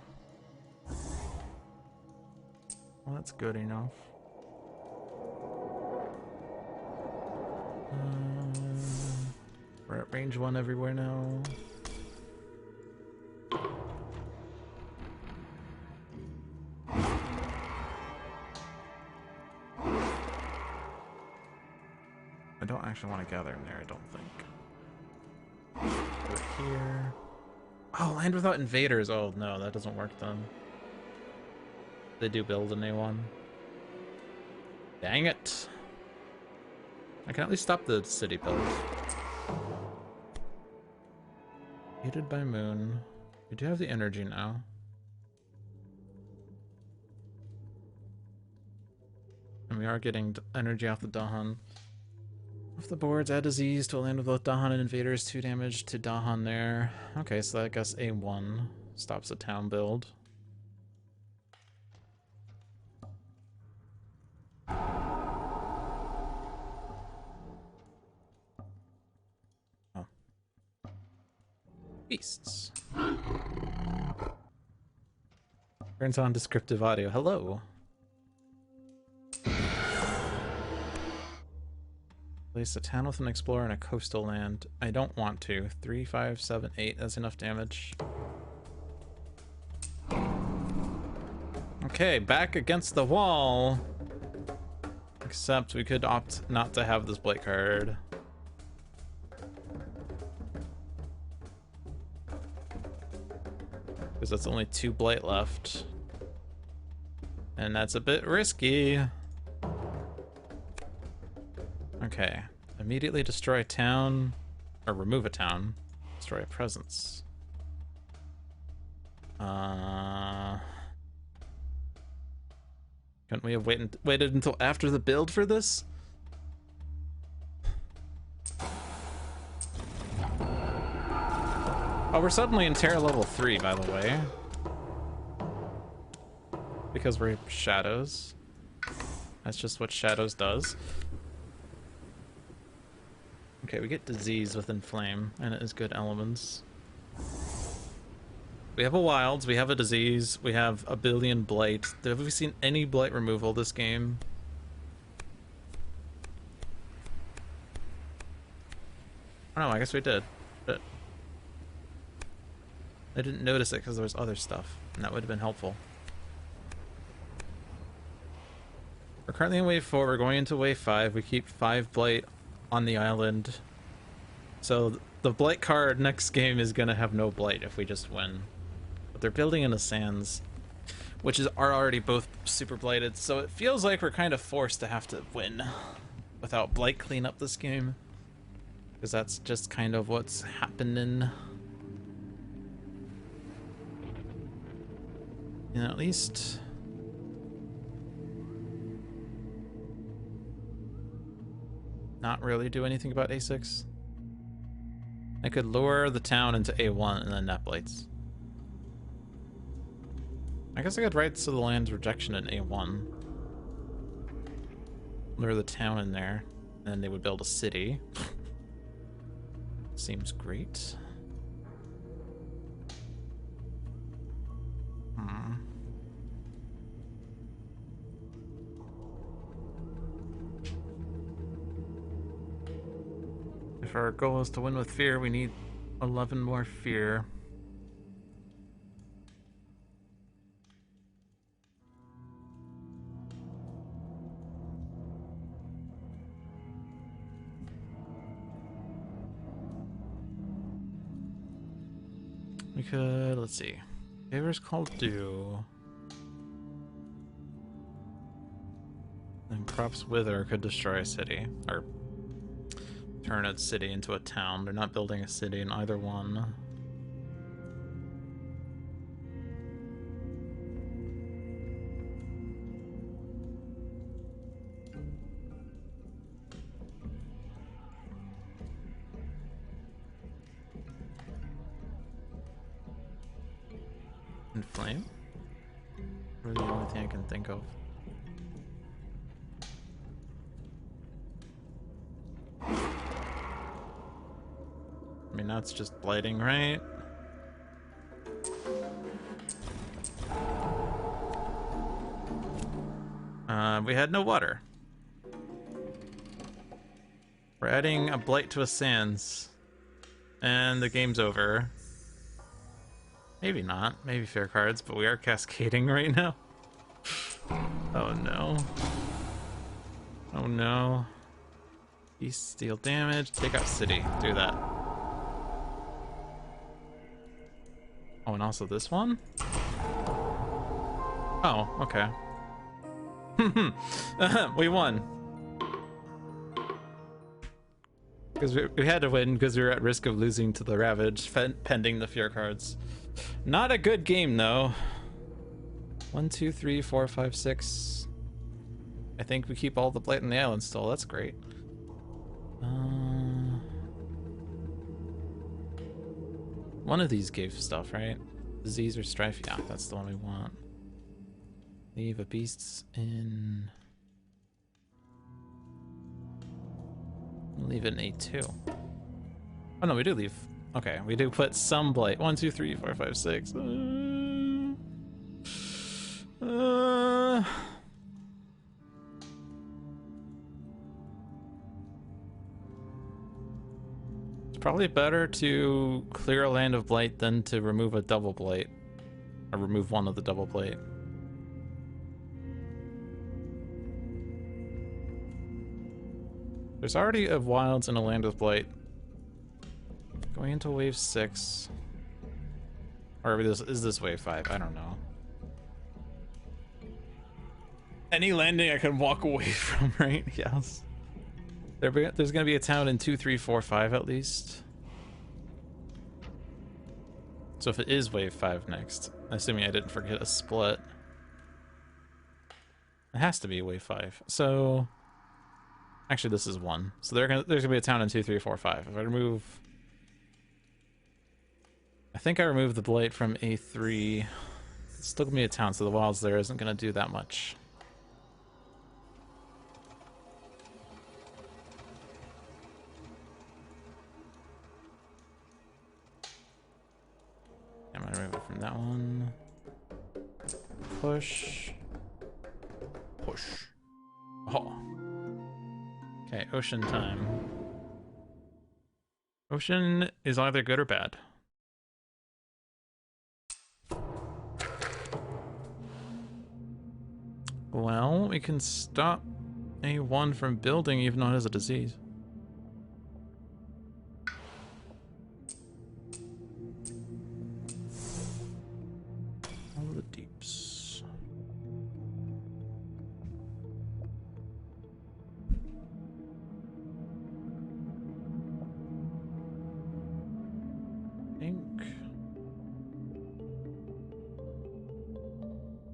Well, that's good enough. We're at range 1 everywhere now. I don't actually want to gather in there, I don't think. Do it here. Oh, land without invaders. Oh no, that doesn't work then. They do build an A1. Dang it. I can at least stop the city build. Aided by Moon. We do have the energy now. And we are getting energy off the Dahan. Off the boards, add disease to a land with both Dahan and invaders, 2 damage to Dahan there. Okay, so I guess A1 stops the town build. Oh. Beasts. Turns on descriptive audio. Hello. Place a town with an explorer in a coastal land. I don't want to. 3, 5, 7, 8. That's enough damage. Okay, back against the wall. Except we could opt not to have this blight card. Because that's only 2 blight left. And that's a bit risky. Okay, immediately destroy a town, or remove a town, destroy a presence. Couldn't we have waited until after the build for this? Oh, we're suddenly in Terra level 3, by the way. Because we're shadows. That's just what shadows does. Okay, we get disease with inflame, and it is good elements. We have a wilds, we have a disease, we have a billion blight. Have we seen any blight removal this game? Oh, I guess we did. But I didn't notice it because there was other stuff, and that would have been helpful. We're currently in wave 4, we're going into wave 5. We keep 5 blight on the island. So the blight card next game is gonna have no blight if we just win. But they're building in the sands, which are already both super blighted, so it feels like we're kind of forced to have to win without blight cleanup this game. Because that's just kind of what's happening. And at least not really do anything about A6. I could lure the town into A1 and then net blights. I guess I could write to the land's rejection in A1. Lure the town in there, and then they would build a city. Seems great. If our goal is to win with fear, we need 11 more fear. We could, let's see. Favors called due. And crops wither could destroy a city, or turn a city into a town. They're not building a city in either one. Inflame? Really the only thing I can think of. I mean, that's just blighting, right? We had no water. We're adding a blight to a sands. And the game's over. Maybe not. Maybe fair cards, but we are cascading right now. Oh no. Oh no. Beast deal damage. Take out city. Do that. Oh, and also this one? Oh, okay. We won. Because we had to win because we were at risk of losing to the Ravage, pending the fear cards. Not a good game, though. 1, 2, 3, 4, 5, 6. I think we keep all the blight on the island still. That's great. One of these gave stuff, right? Disease or strife? Yeah, that's the one we want. Leave a beasts in. Leave it in A2. Oh no, we do leave. Okay, we do put some blight. 1, 2, 3, 4, 5, 6. It's probably better to clear a land of blight than to remove a double blight. Or remove one of the double blight. There's already a wilds and a land with blight. Going into wave 6. Or is this wave 5? I don't know. Any landing I can walk away from, right? Yes. There's gonna be a town in 2, 3, 4, 5 at least. So if it is wave 5 next, assuming I didn't forget a split, it has to be wave 5. So actually this is 1. So there's gonna be a town in 2, 3, 4, 5. If I remove, I think I removed the blight from A3. It's still gonna be a town, so the wilds there isn't gonna do that much. that one. Push. Push. Oh. Okay, ocean time. Ocean is either good or bad. Well, we can stop A1 from building even though it has a disease. All the deeps.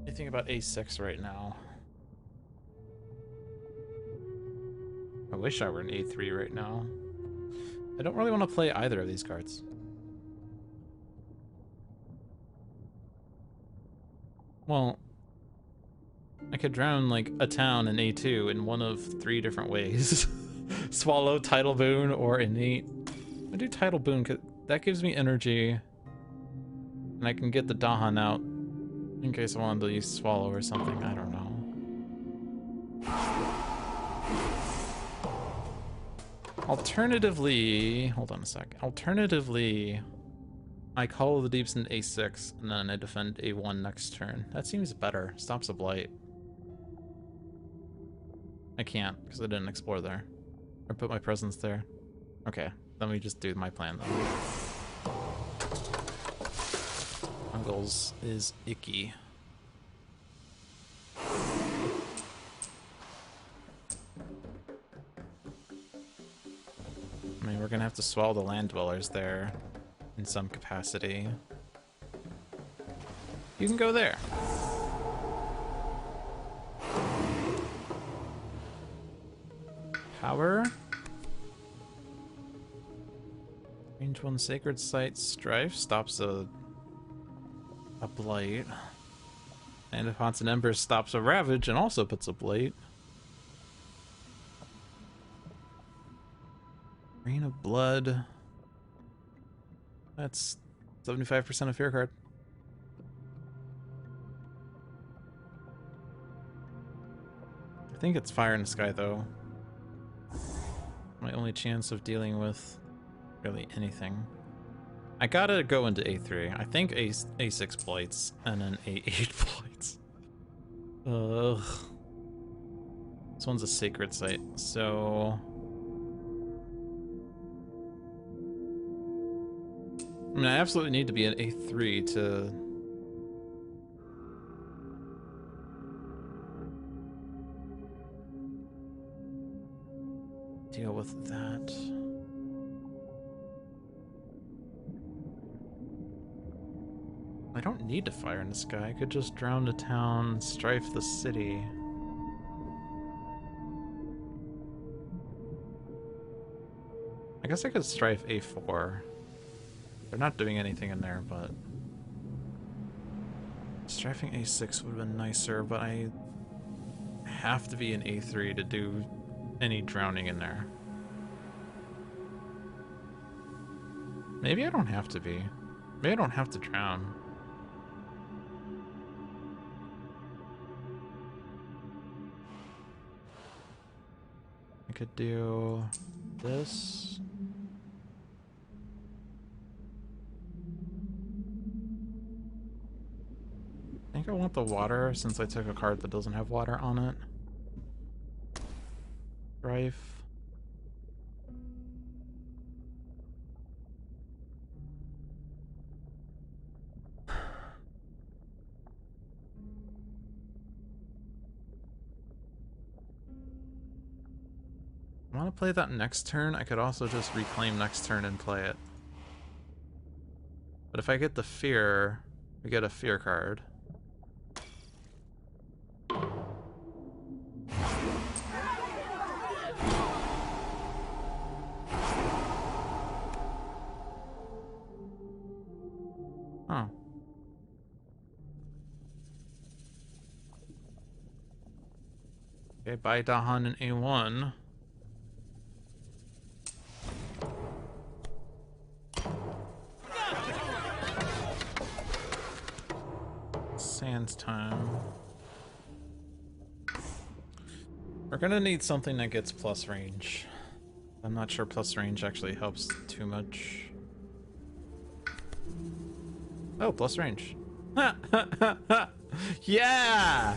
I think about A6 right now. I wish I were in A3 right now. I don't really want to play either of these cards. Well, I could drown like a town in A2 in one of 3 different ways. Swallow, Tidal Boon, or Innate. I do Tidal Boon because that gives me energy. And I can get the Dahan out in case I wanted to use Swallow or something. I don't know. Alternatively, hold on a sec. Alternatively, I call the deeps in A6 and then I defend A1 next turn. That seems better. Stops a blight. I can't because I didn't explore there. Or put my presence there. Okay, let me just do my plan then. Uncle's is icky. I mean, we're gonna have to swallow the land dwellers there in some capacity. You can go there. Power. Range 1 Sacred Site Strife stops a blight. And if Haunts and Embers stops a Ravage and also puts a blight. Rain of Blood. That's 75% of fear card. I think it's Fire in the Sky though. My only chance of dealing with really anything. I gotta go into A3. I think A6 blights and then A8 blights. Ugh. This one's a sacred site, so... I mean, I absolutely need to be at A3 to... deal with that. I don't need to Fire in the Sky. I could just drown the town, strife the city. I guess I could strife A4. They're not doing anything in there, but... strifing A6 would have been nicer, but I have to be in A3 to do any drowning in there. Maybe I don't have to be. Maybe I don't have to drown. I could do this. I think I want the water since I took a card that doesn't have water on it. Strife. I want to play that next turn. I could also just reclaim next turn and play it. But if I get the fear, we get a fear card. Oh. Okay, bye Dahan and A1. time. We're gonna need something that gets plus range. I'm not sure plus range actually helps too much. Oh, plus range. Yeah!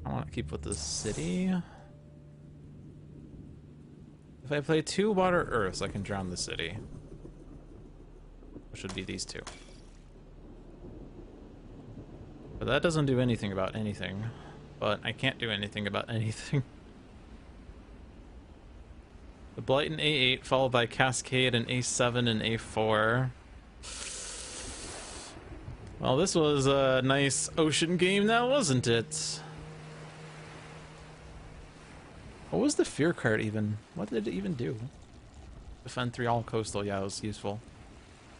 I want to keep with the city. If I play 2 water earths, I can drown the city. Which would be these 2. But that doesn't do anything about anything. But I can't do anything about anything. The Blight in A8, followed by Cascade in A7 and A4. Well, this was a nice ocean game now, wasn't it? What was the fear card even? What did it even do? Defend 3 all coastal, yeah, it was useful.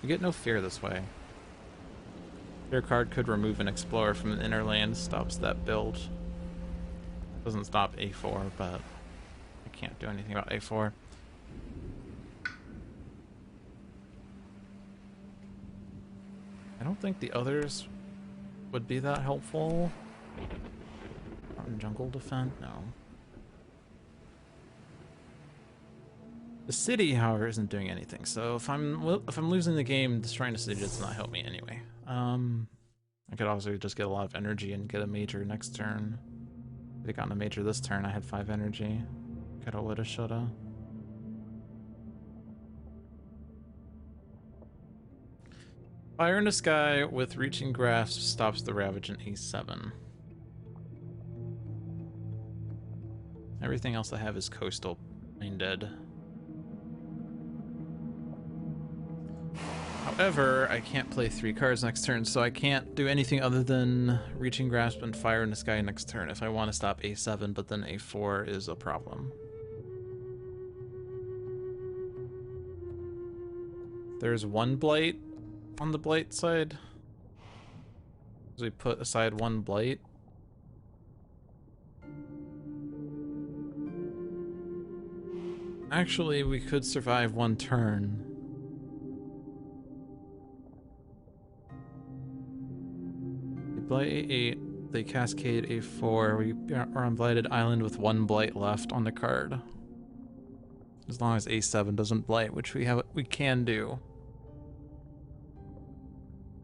You get no fear this way. Fear card could remove an explorer from an inner land, stops that build. Doesn't stop A4, but I can't do anything about A4. I don't think the others would be that helpful. Mountain jungle defend? No. The city, however, isn't doing anything. So if I'm losing the game, destroying the city does not help me anyway. I could also just get a lot of energy and get a major next turn. If I gotten a major this turn, I had 5 energy. Coulda, woulda, shoulda. Fire in the sky with reaching grasp stops the ravage in A7. Everything else I have is coastal minded. However, I can't play 3 cards next turn, so I can't do anything other than reaching grasp and fire in the sky next turn if I want to stop A7, but then A4 is a problem. There's 1 blight on the blight side. So we put aside 1 blight. Actually, we could survive 1 turn. We blight A8, they cascade A4. We are on blighted island with 1 blight left on the card. As long as A7 doesn't blight, which we can do.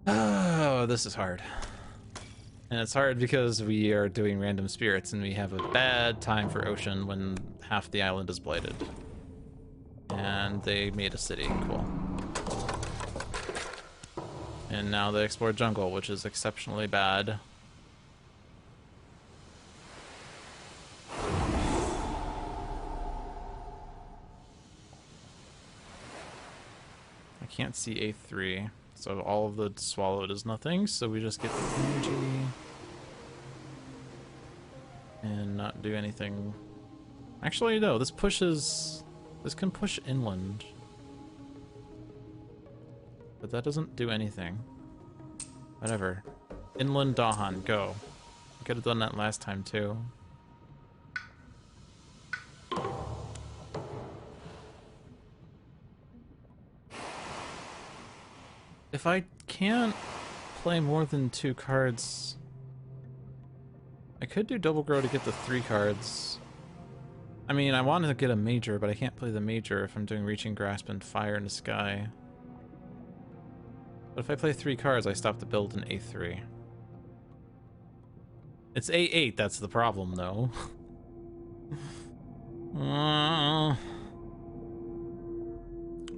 Oh, this is hard. And it's hard because we are doing random spirits and we have a bad time for ocean when half the island is blighted. And they made a city, cool. And now they explore jungle, which is exceptionally bad. I can't see A3. So all of the swallowed is nothing, so we just get the energy and not do anything. Actually, no, this can push inland. But that doesn't do anything. Whatever. Inland Dahan, go. I could have done that last time too. If I can't play more than 2 cards, I could do double grow to get the 3 cards. I mean, I wanted to get a major, but I can't play the major if I'm doing reaching grasp and fire in the sky. But if I play 3 cards, I stop the build in A3. It's A8, that's the problem, though.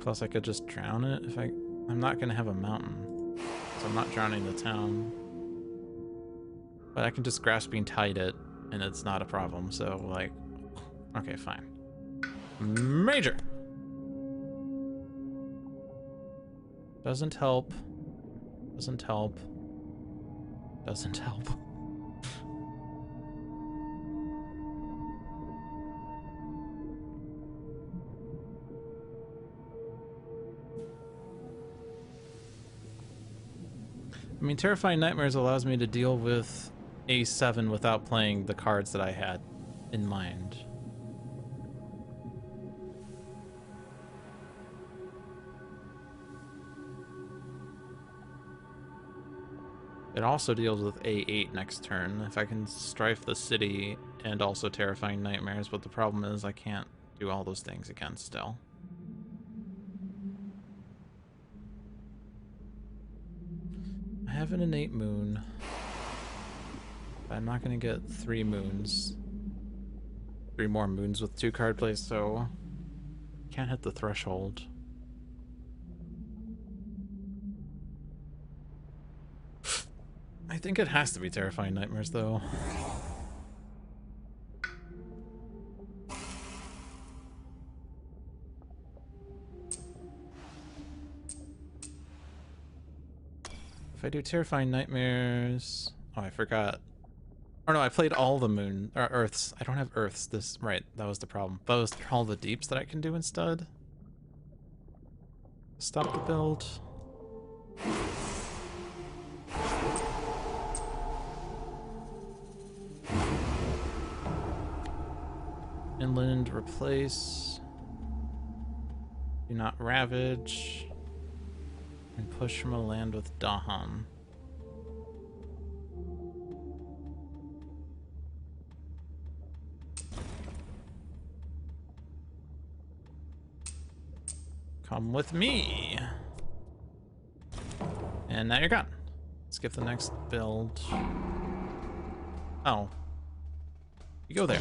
Plus, I could just drown it if I'm not gonna have a mountain, so I'm not drowning the town. But I can just grasping tide it, and it's not a problem, so, like, okay, fine. Major! Doesn't help. Doesn't help. Doesn't help. I mean, Terrifying Nightmares allows me to deal with A7 without playing the cards that I had in mind. It also deals with A8 next turn. If I can Strife the city and also Terrifying Nightmares, but the problem is I can't do all those things again still. I have an innate moon. But I'm not going to get 3 moons. 3 more moons with 2 card plays, so can't hit the threshold. I think it has to be Terrifying Nightmares, though. If I do Terrifying Nightmares... Oh, I forgot. Oh no, I played all the moon... or Earths. I don't have Earths. This... Right, that was the problem. Those are all the deeps that I can do instead. Stop the build. Inland, replace. Do not ravage. And push from a land with Dahan. Come with me. And now you're gone. Skip the next build. Oh. You go there.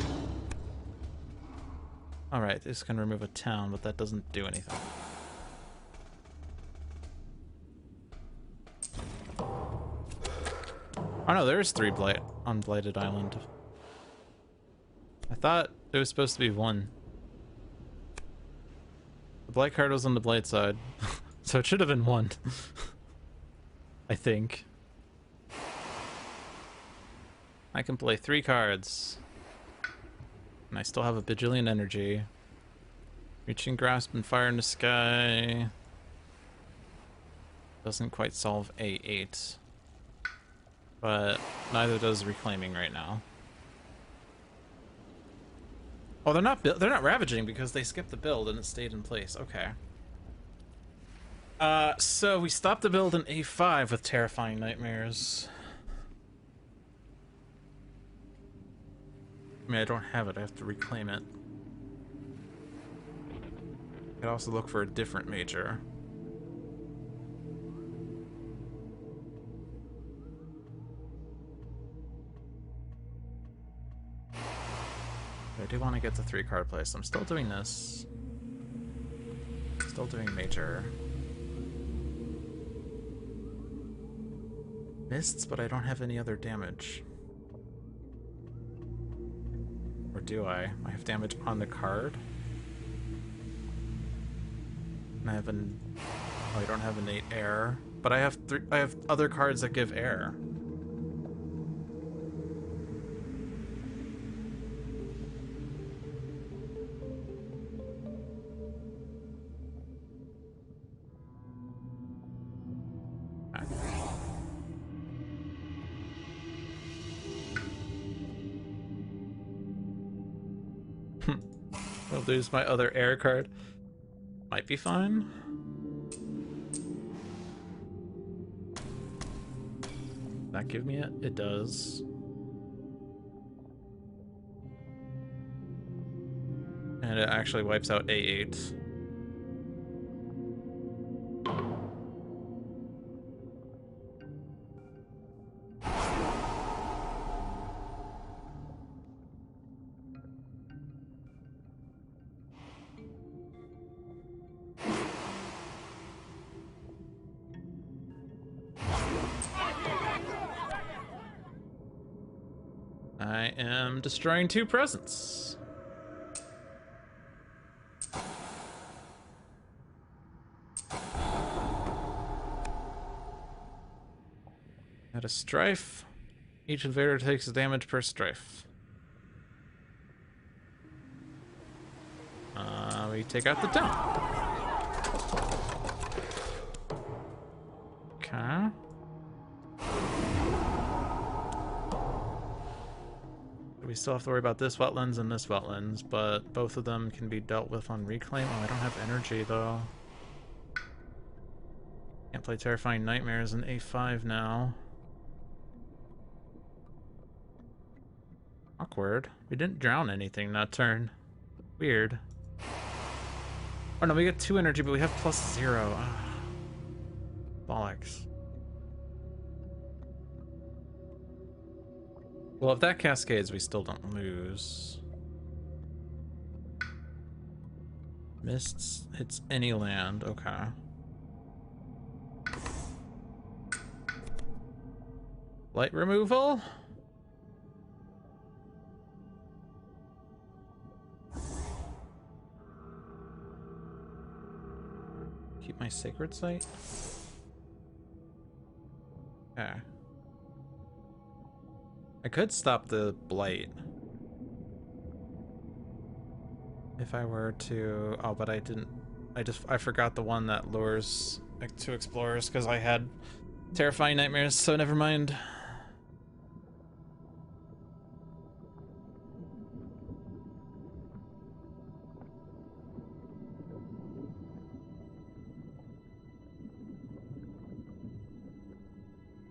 Alright, this can remove a town, but that doesn't do anything. Oh no, there is 3 blight on Blighted Island. I thought it was supposed to be 1. The blight card was on the blight side, so it should have been 1. I think. I can play 3 cards. And I still have a bajillion energy. Reaching Grasp and Fire in the Sky doesn't quite solve A8. But neither does Reclaiming right now. Oh, they're not ravaging because they skipped the build and it stayed in place. Okay. So we stopped the build in A5 with Terrifying Nightmares. I mean, I don't have it. I have to reclaim it. I could also look for a different major. I do want to get the 3 card play, so I'm still doing this. Still doing major. Mists, but I don't have any other damage. Or do I? I have damage on the card. And I have an... Oh, I don't have innate air. But I have I have other cards that give air. I'll lose my other air card. Might be fine. Does that give me it? It does. And it actually wipes out A8. I am destroying 2 presents. At a strife, each invader takes damage per strife. We take out the town. Okay. We still have to worry about this wetlands and this wetlands, but both of them can be dealt with on reclaim. Oh, I don't have energy though. Can't play Terrifying Nightmares in A5 now. Awkward. We didn't drown anything that turn. Weird. Oh no, we get 2 energy, but we have +0. Ah, bollocks. Well, if that cascades, we still don't lose. Mists hits any land. Okay. Light removal? Keep my sacred site? Okay. I could stop the blight. If I were to... Oh, but I didn't... I forgot the one that lures like 2 explorers because I had terrifying nightmares, so never mind.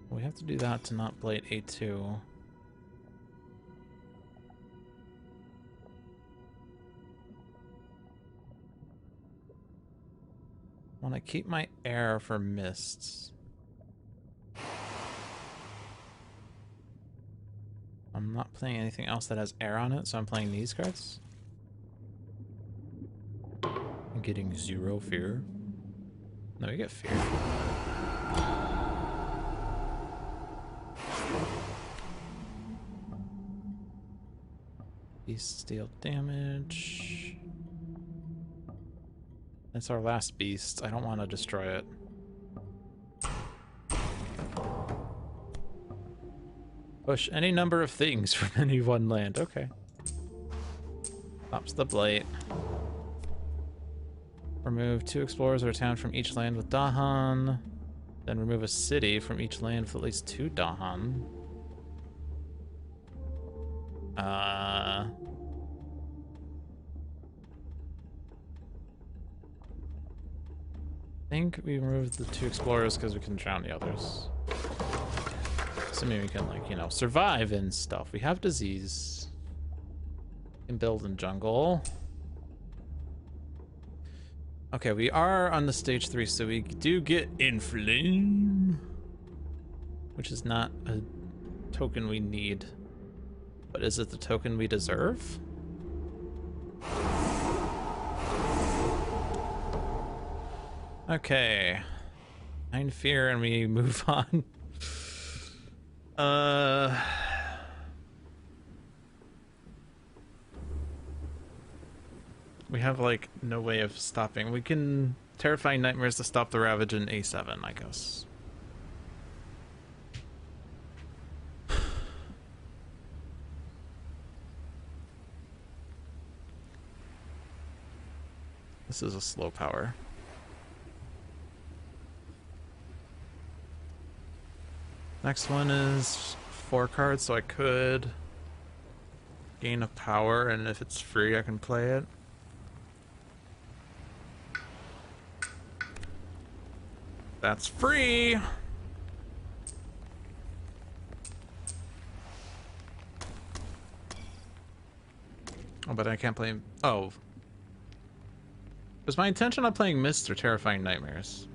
We have to do that to not blight A2. I want to keep my air for mists. I'm not playing anything else that has air on it, so I'm playing these cards. I'm getting 0 fear. No, we get fear. Beasts deal damage. It's our last beast. I don't want to destroy it. Push any number of things from any one land. Okay. Stops the blight. Remove 2 explorers or a town from each land with Dahan. Then remove a city from each land with at least 2 Dahan. I think we removed the 2 explorers because we can drown the others. Assuming we can, like, you know, survive and stuff. We have disease. We can build in jungle. Okay, we are on the stage 3, so we do get Inflame, which is not a token we need. But is it the token we deserve? Okay. 9 fear and we move on. We have, like, no way of stopping. We can Terrifying Nightmares to stop the Ravage in A7, I guess. This is a slow power. Next one is 4 cards, so I could gain a power, and if it's free, I can play it. That's free! Oh, but I can't play... Oh. Was my intention on playing Mist or Terrifying Nightmares?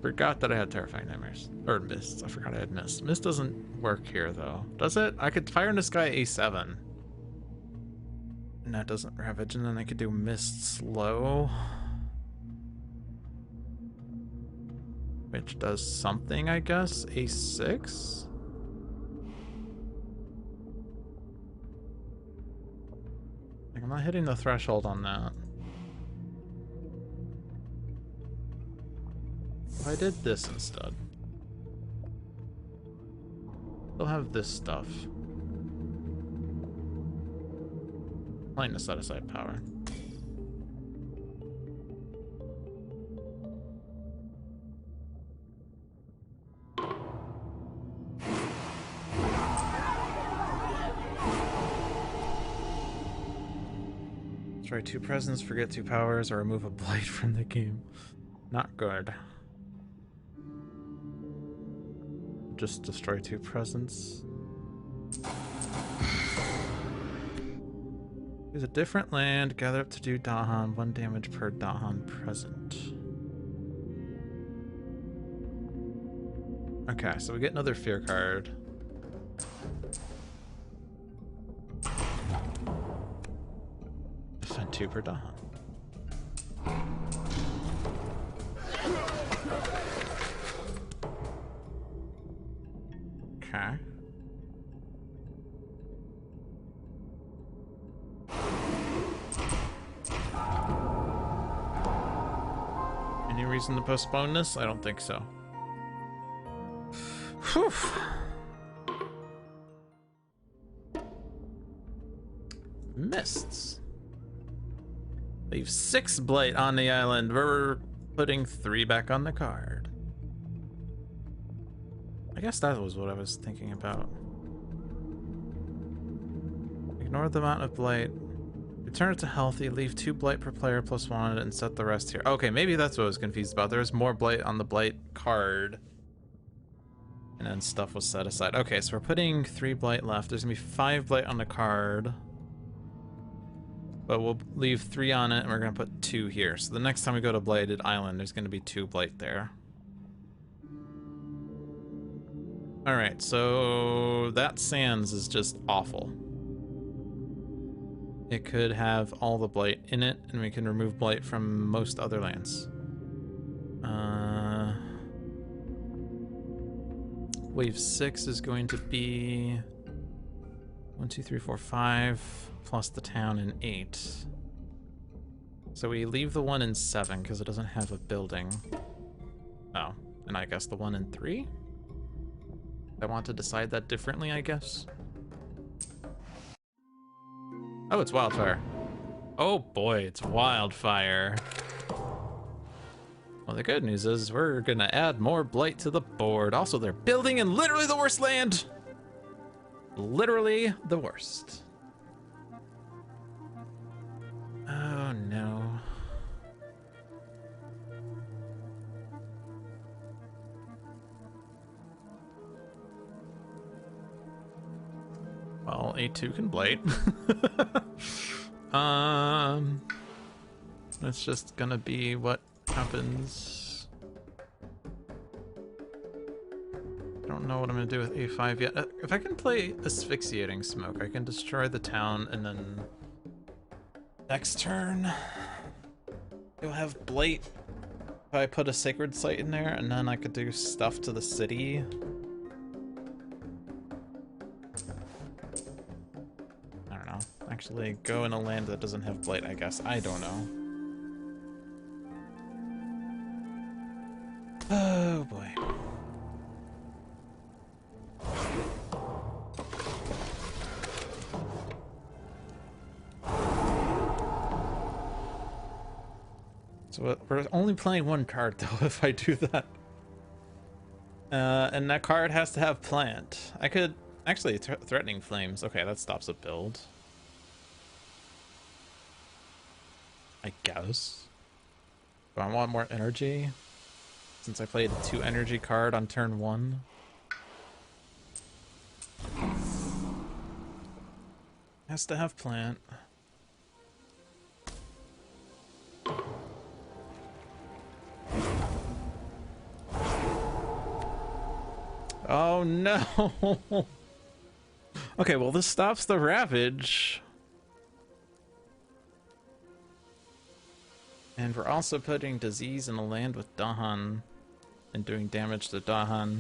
Forgot that I had Terrifying Nightmares. Or Mist. I forgot I had Mist. Mist doesn't work here, though. Does it? I could Fire in the Sky A7. And that doesn't Ravage, and then I could do Mist slow. Which does something, I guess. A6? Like, I'm not hitting the threshold on that. If I did this instead. Still have this stuff. Playing the set-aside power. Try 2 presents, forget 2 powers, or remove a blight from the game. Not good. just destroy 2 presents. Use a different land, gather up to do Dahan, 1 damage per Dahan present. Okay, so we get another fear card. Defend 2 per Dahan. Okay. Any reason to postpone this? I don't think so. Whew. Mists. Leave 6 blight on the island. We're putting 3 back on the card. I guess that was what I was thinking about. Ignore the amount of blight. Return it to healthy. Leave 2 blight per player plus 1 and set the rest here. Okay, maybe that's what I was confused about. There's more blight on the blight card. And then stuff was set aside. Okay, so we're putting 3 blight left. There's gonna be 5 blight on the card. But we'll leave 3 on it and we're gonna put 2 here. So the next time we go to Blighted Island, there's gonna be 2 blight there. Alright, so that Sands is just awful. It could have all the blight in it, and we can remove blight from most other lands. Wave 6 is going to be 1, 2, 3, 4, 5, plus the town in 8. So we leave the 1 in 7 because it doesn't have a building. Oh, and I guess the 1 in 3? I want to decide that differently, I guess. Oh, it's wildfire. Oh boy, it's wildfire. Well, the good news is we're gonna add more blight to the board. Also, they're building in literally the worst land. Literally the worst. Oh no. Well, A2 can blight. It's just gonna be what happens. I don't know what I'm gonna do with A5 yet. If I can play Asphyxiating Smoke, I can destroy the town and then next turn you'll have blight. If I put a sacred site in there and then I could do stuff to the city. Actually go in a land that doesn't have blight, I guess. I don't know. Oh boy. So we're only playing 1 card though if I do that. And that card has to have plant. I could actually Threatening Flames. Okay, that stops a build. I guess. Do I want more energy? Since I played 2 energy card on turn 1. Has to have plant. Oh no! Okay, well this stops the Ravage. And we're also putting disease in a land with Dahan and doing damage to Dahan.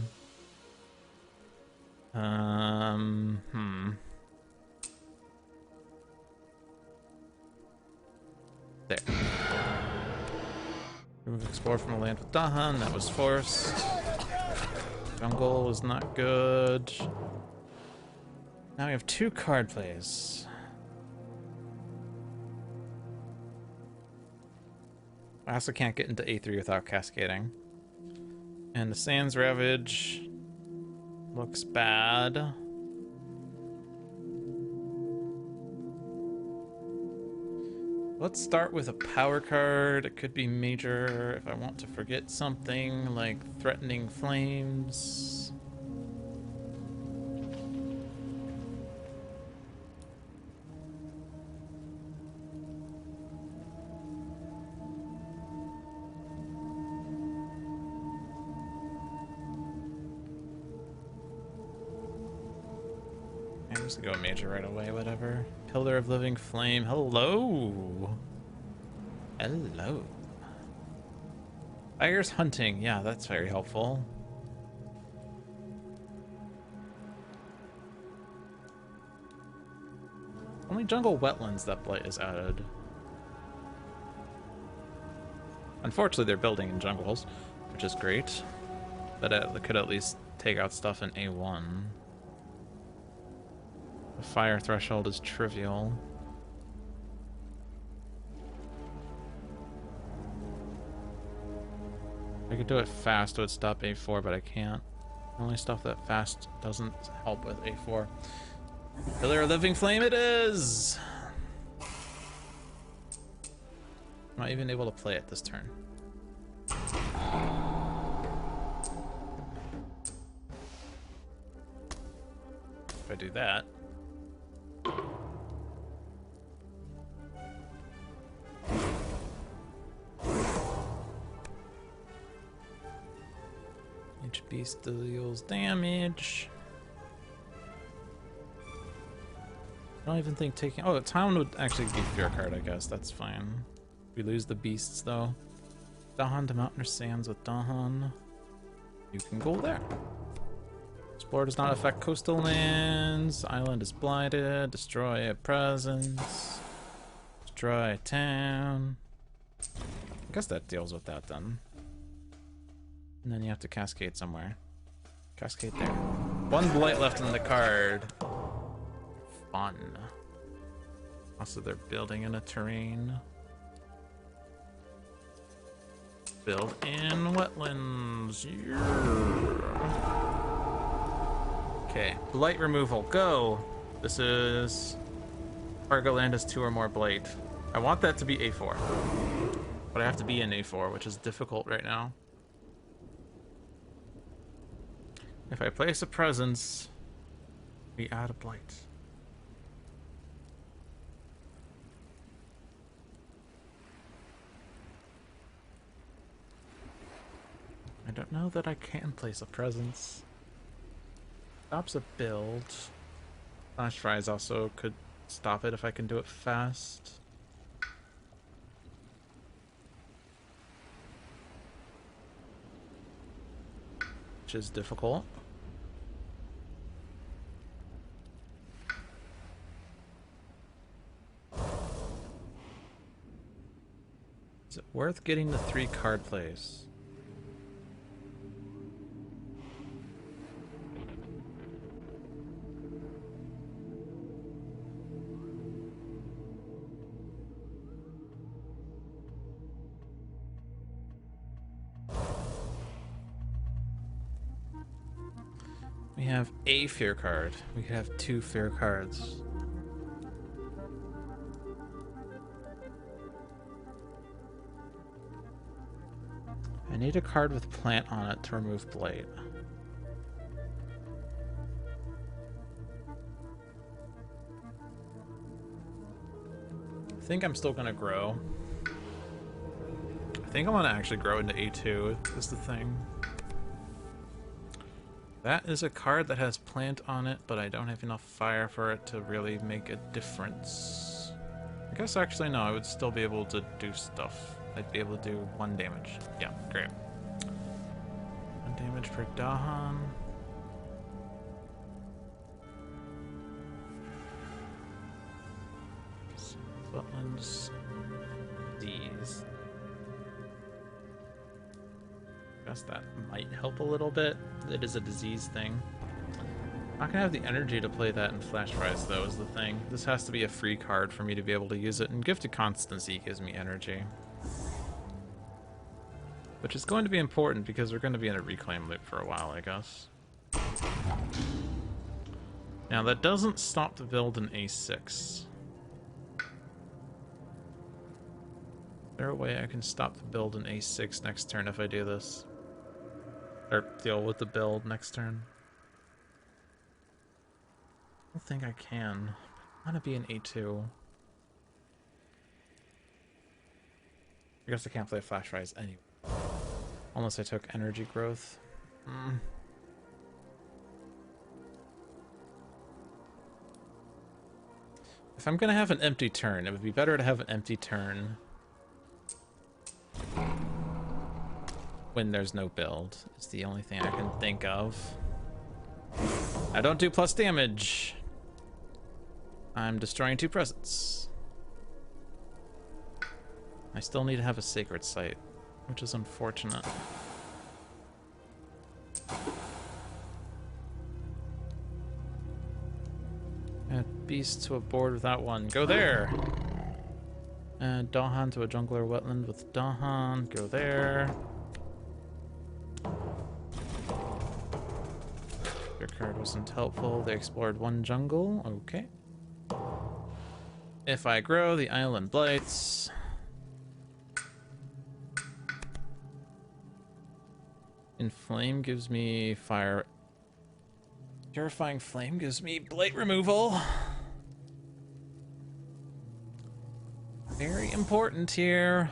There. Remove explore from a land with Dahan, that was forced. Jungle was not good. Now we have 2 card plays. I also can't get into A3 without cascading. And the Sands Ravage looks bad. Let's start with a power card. It could be major if I want to forget something like Threatening Flames. just go major right away, whatever. Pillar of Living Flame. Hello. Hello. Fire's Hunting. Yeah, that's very helpful. Only jungle wetlands that blight is added. Unfortunately, they're building in jungles, which is great. But it could at least take out stuff in A1. The fire threshold is trivial. I could do it fast, it would stop A4, but I can't. The only stuff that fast doesn't help with A4. Pillar of Living Flame it is! I'm not even able to play it this turn. If I do that... Each beast deals damage. I don't even think taking... Oh, the town would actually be fear card, I guess. That's fine. We lose the beasts, though. Dahan to Mountain or Sands with Dahan. You can go there. Explore does not affect coastal lands. Island is blighted. Destroy a presence. Destroy a town. I guess that deals with that, then. And then you have to cascade somewhere. Cascade there. One blight left in the card. Fun. Also, they're building in a terrain. Build in wetlands. Yeah. Okay, blight removal, go. This is Cargo land has 2 or more blight. I want that to be A4, but I have to be in A4, which is difficult right now. If I place a presence, we add a blight. I don't know that I can place a presence. Stops a build. Flash Fries also could stop it if I can do it fast. Which is difficult. Is it worth getting the 3 card plays? We have a fear card. We could have 2 fear cards. I need a card with plant on it to remove blight. I think I'm still gonna grow. I think I want to actually grow into A2 is the thing. That is a card that has plant on it, but I don't have enough fire for it to really make a difference. I guess actually no, I would still be able to do stuff. I'd be able to do 1 damage. Yeah, great. 1 damage per Dahan. Wetlands. These. I guess that might help a little bit. It is a disease thing. I'm not gonna have the energy to play that in Flash Rise though, is the thing. This has to be a free card for me to be able to use it, and Gifted Constancy gives me energy. Which is going to be important because we're going to be in a reclaim loop for a while, I guess. Now that doesn't stop the build in A6. Is there a way I can stop the build in A6 next turn if I do this? Or deal with the build next turn? I don't think I can. I want to be in A2. I guess I can't play Flash Rise anyway. Unless I took energy growth. If I'm gonna have an empty turn, it would be better to have an empty turn when there's no build. It's the only thing I can think of. I don't do plus damage. I'm destroying 2 presents. I still need to have a sacred site, which is unfortunate. Add beast to a board without one. Go there! Add Dahan to a jungler wetland with Dahan. Go there. Your card wasn't helpful. They explored 1 jungle. Okay. If I grow, the island blights. Inflame gives me fire. Purifying Flame gives me blight removal. Very important here.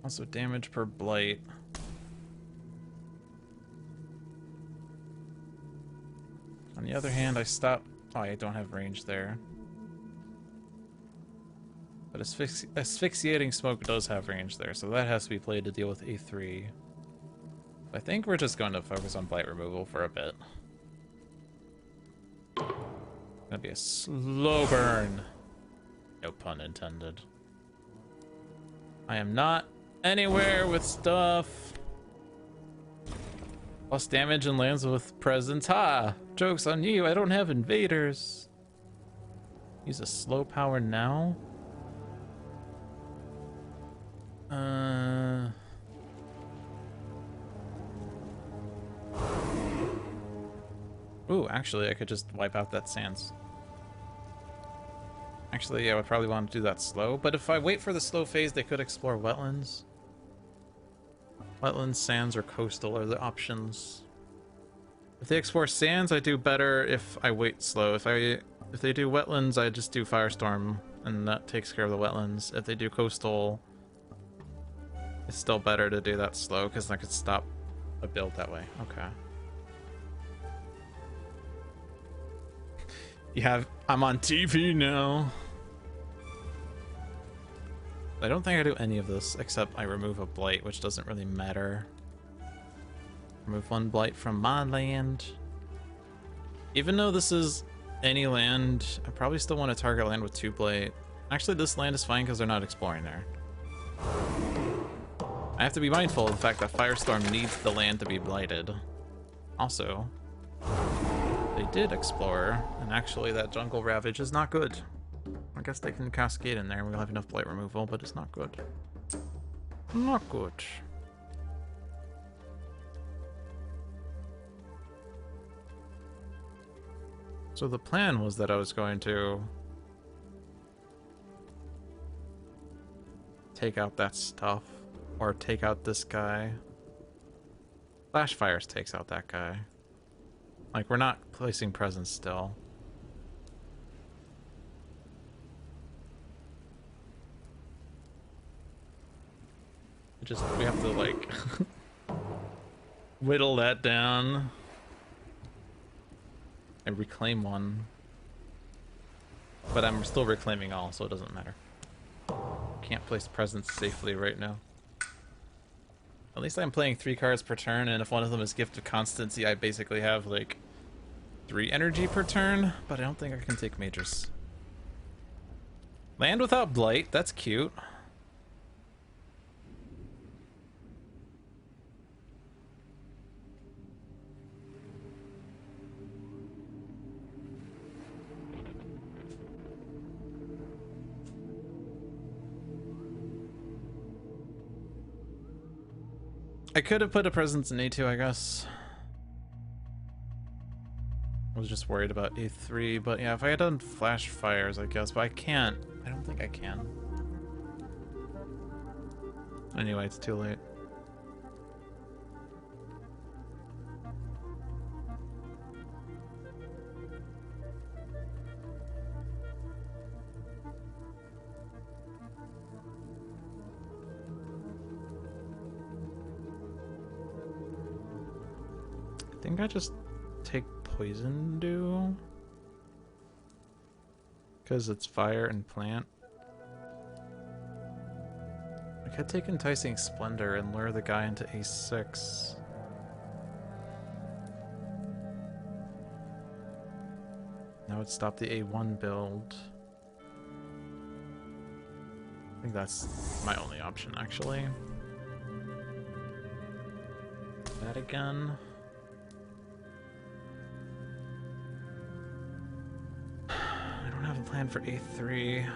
Also damage per blight. On the other hand, I stop. Oh, I don't have range there. But asphyxiating smoke does have range there, so that has to be played to deal with A3. I think we're just going to focus on blight removal for a bit. Gonna be a slow burn. No pun intended. I am not anywhere with stuff. Plus damage and lands with presence. Ha! Joke's on you, I don't have invaders. Use a slow power now. Ooh, actually, I could just wipe out that sands. Actually, I would probably want to do that slow, but if I wait for the slow phase, they could explore wetlands. Wetlands, sands, or coastal are the options. If they explore sands, I do better if I wait slow. If they do wetlands, I just do Firestorm, and that takes care of the wetlands. If they do coastal, it's still better to do that slow, because I could stop a build that way. Okay. I'm on TV now. I don't think I do any of this, except I remove a blight, which doesn't really matter. Remove 1 blight from my land. Even though this is any land, I probably still want to target land with 2 blight. Actually, this land is fine because they're not exploring there. I have to be mindful of the fact that Firestorm needs the land to be blighted. Also, they did explore, and actually that jungle ravage is not good. I guess they can cascade in there and we'll have enough blight removal, but it's not good. Not good. So the plan was that I was going to take out that stuff, or take out this guy. Flash Fires takes out that guy. Like, we're not placing presence still. We have to, like, whittle that down. And reclaim 1. But I'm still reclaiming all, so it doesn't matter. Can't place presence safely right now. At least I'm playing 3 cards per turn, and if one of them is Gift of Constancy, I basically have, like, 3 energy per turn, but I don't think I can take majors. Land without blight, that's cute. I could have put a presence in A2, I guess. I was just worried about A3, but yeah, if I had done Flash Fires, I guess, but I can't. I don't think I can. Anyway, it's too late. I think I just take Poison Dew. Because it's fire and plant. I could take Enticing Splendor and lure the guy into A6. That would stop the A1 build. I think that's my only option, actually. That again. I don't have a plan for A3.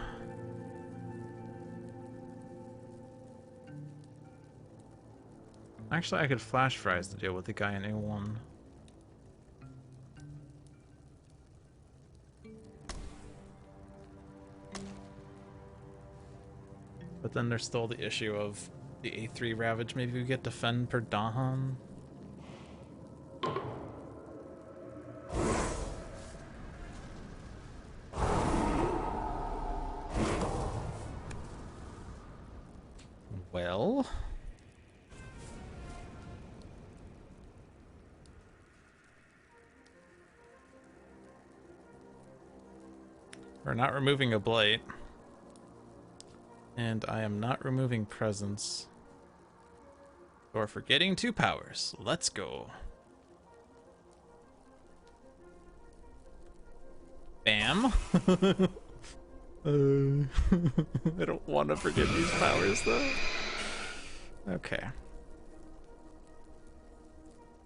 Actually, I could flash fries to deal with the guy in A1. But then there's still the issue of the A3 Ravage. Maybe we get defend per Dahan. Well... we're not removing a blight. And I am not removing presence. Or forgetting 2 powers. Let's go. Bam. I don't want to forget these powers though. Okay.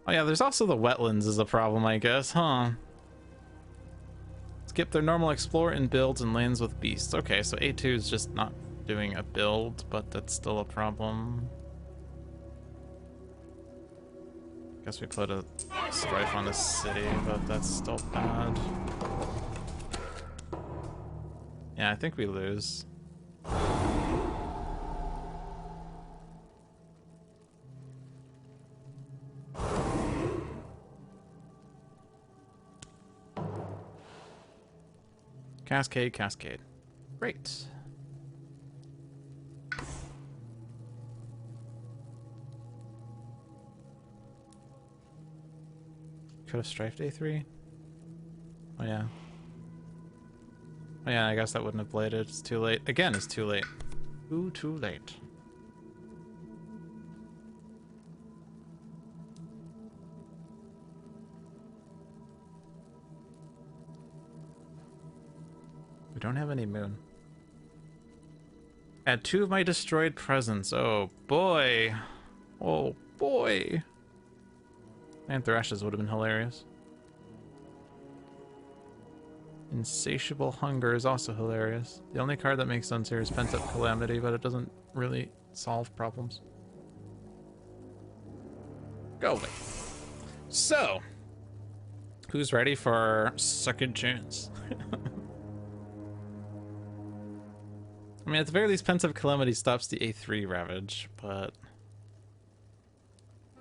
Oh yeah, there's also the wetlands is a problem, I guess, huh? Skip their normal explore and builds and lands with beasts. Okay, so A2 is just not doing a build, but that's still a problem. Guess we put a strife on the city, but that's still bad. Yeah, I think we lose. Cascade, cascade. Great. Could have strifed A3. Oh yeah. Oh yeah, I guess that wouldn't have bladed. It's too late. Again, it's too late. Ooh, too late. We don't have any moon. Add 2 of my destroyed presents. Oh boy. Oh boy. And Thrashes would have been hilarious. Insatiable Hunger is also hilarious. The only card that makes sense here is Pent-Up Calamity, but it doesn't really solve problems. Go away. So, who's ready for second chance? I mean, at the very least, Pent-Up Calamity stops the A3 Ravage, but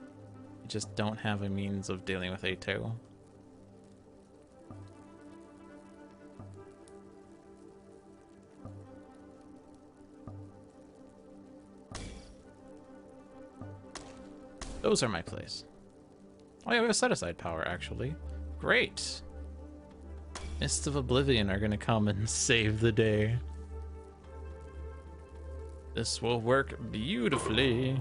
we just don't have a means of dealing with A2. Those are my plays. Oh yeah, we have set-aside power, actually. Great! Mists of Oblivion are gonna come and save the day. This will work beautifully.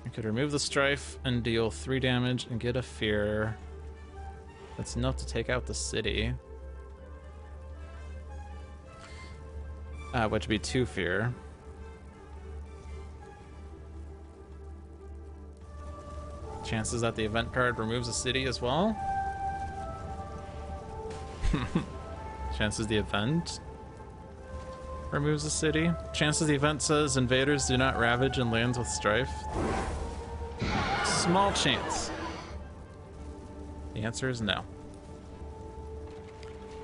I could remove the Strife and deal 3 damage and get a Fear. That's enough to take out the city. Which would be 2 Fear. Chances that the event card removes a city as well. Chances the event removes a city. Chances the event says invaders do not ravage and lands with strife. Small chance. The answer is no.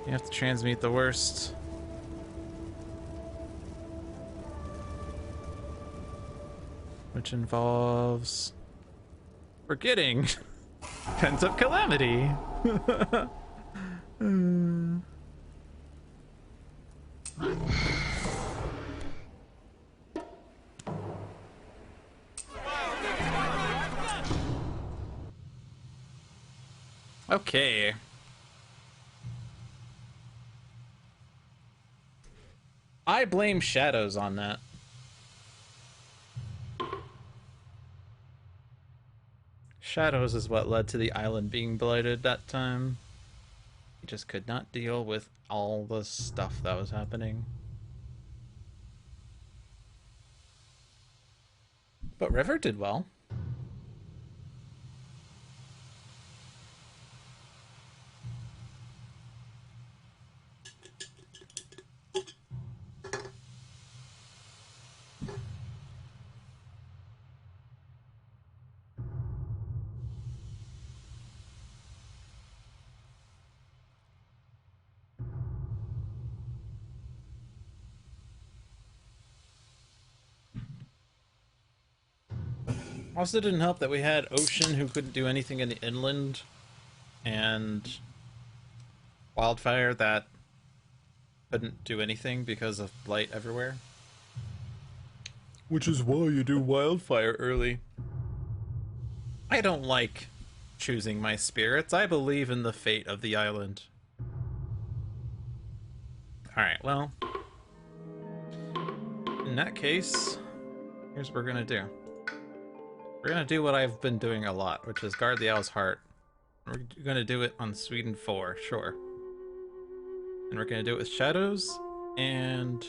You have to transmute the worst. Which involves forgetting Pent-Up Calamity. Okay. I blame shadows on that. Shadows is what led to the island being blighted that time. He just could not deal with all the stuff that was happening. But River did well. Also didn't help that we had Ocean who couldn't do anything in the inland, and Wildfire that couldn't do anything because of blight everywhere. Which is why you do Wildfire early. I don't like choosing my spirits. I believe in the fate of the island. Alright, well, in that case, here's what we're gonna do. We're gonna do what I've been doing a lot, which is guard the Owl's Heart. We're gonna do it on Sweden 4, sure. And we're gonna do it with Shadows and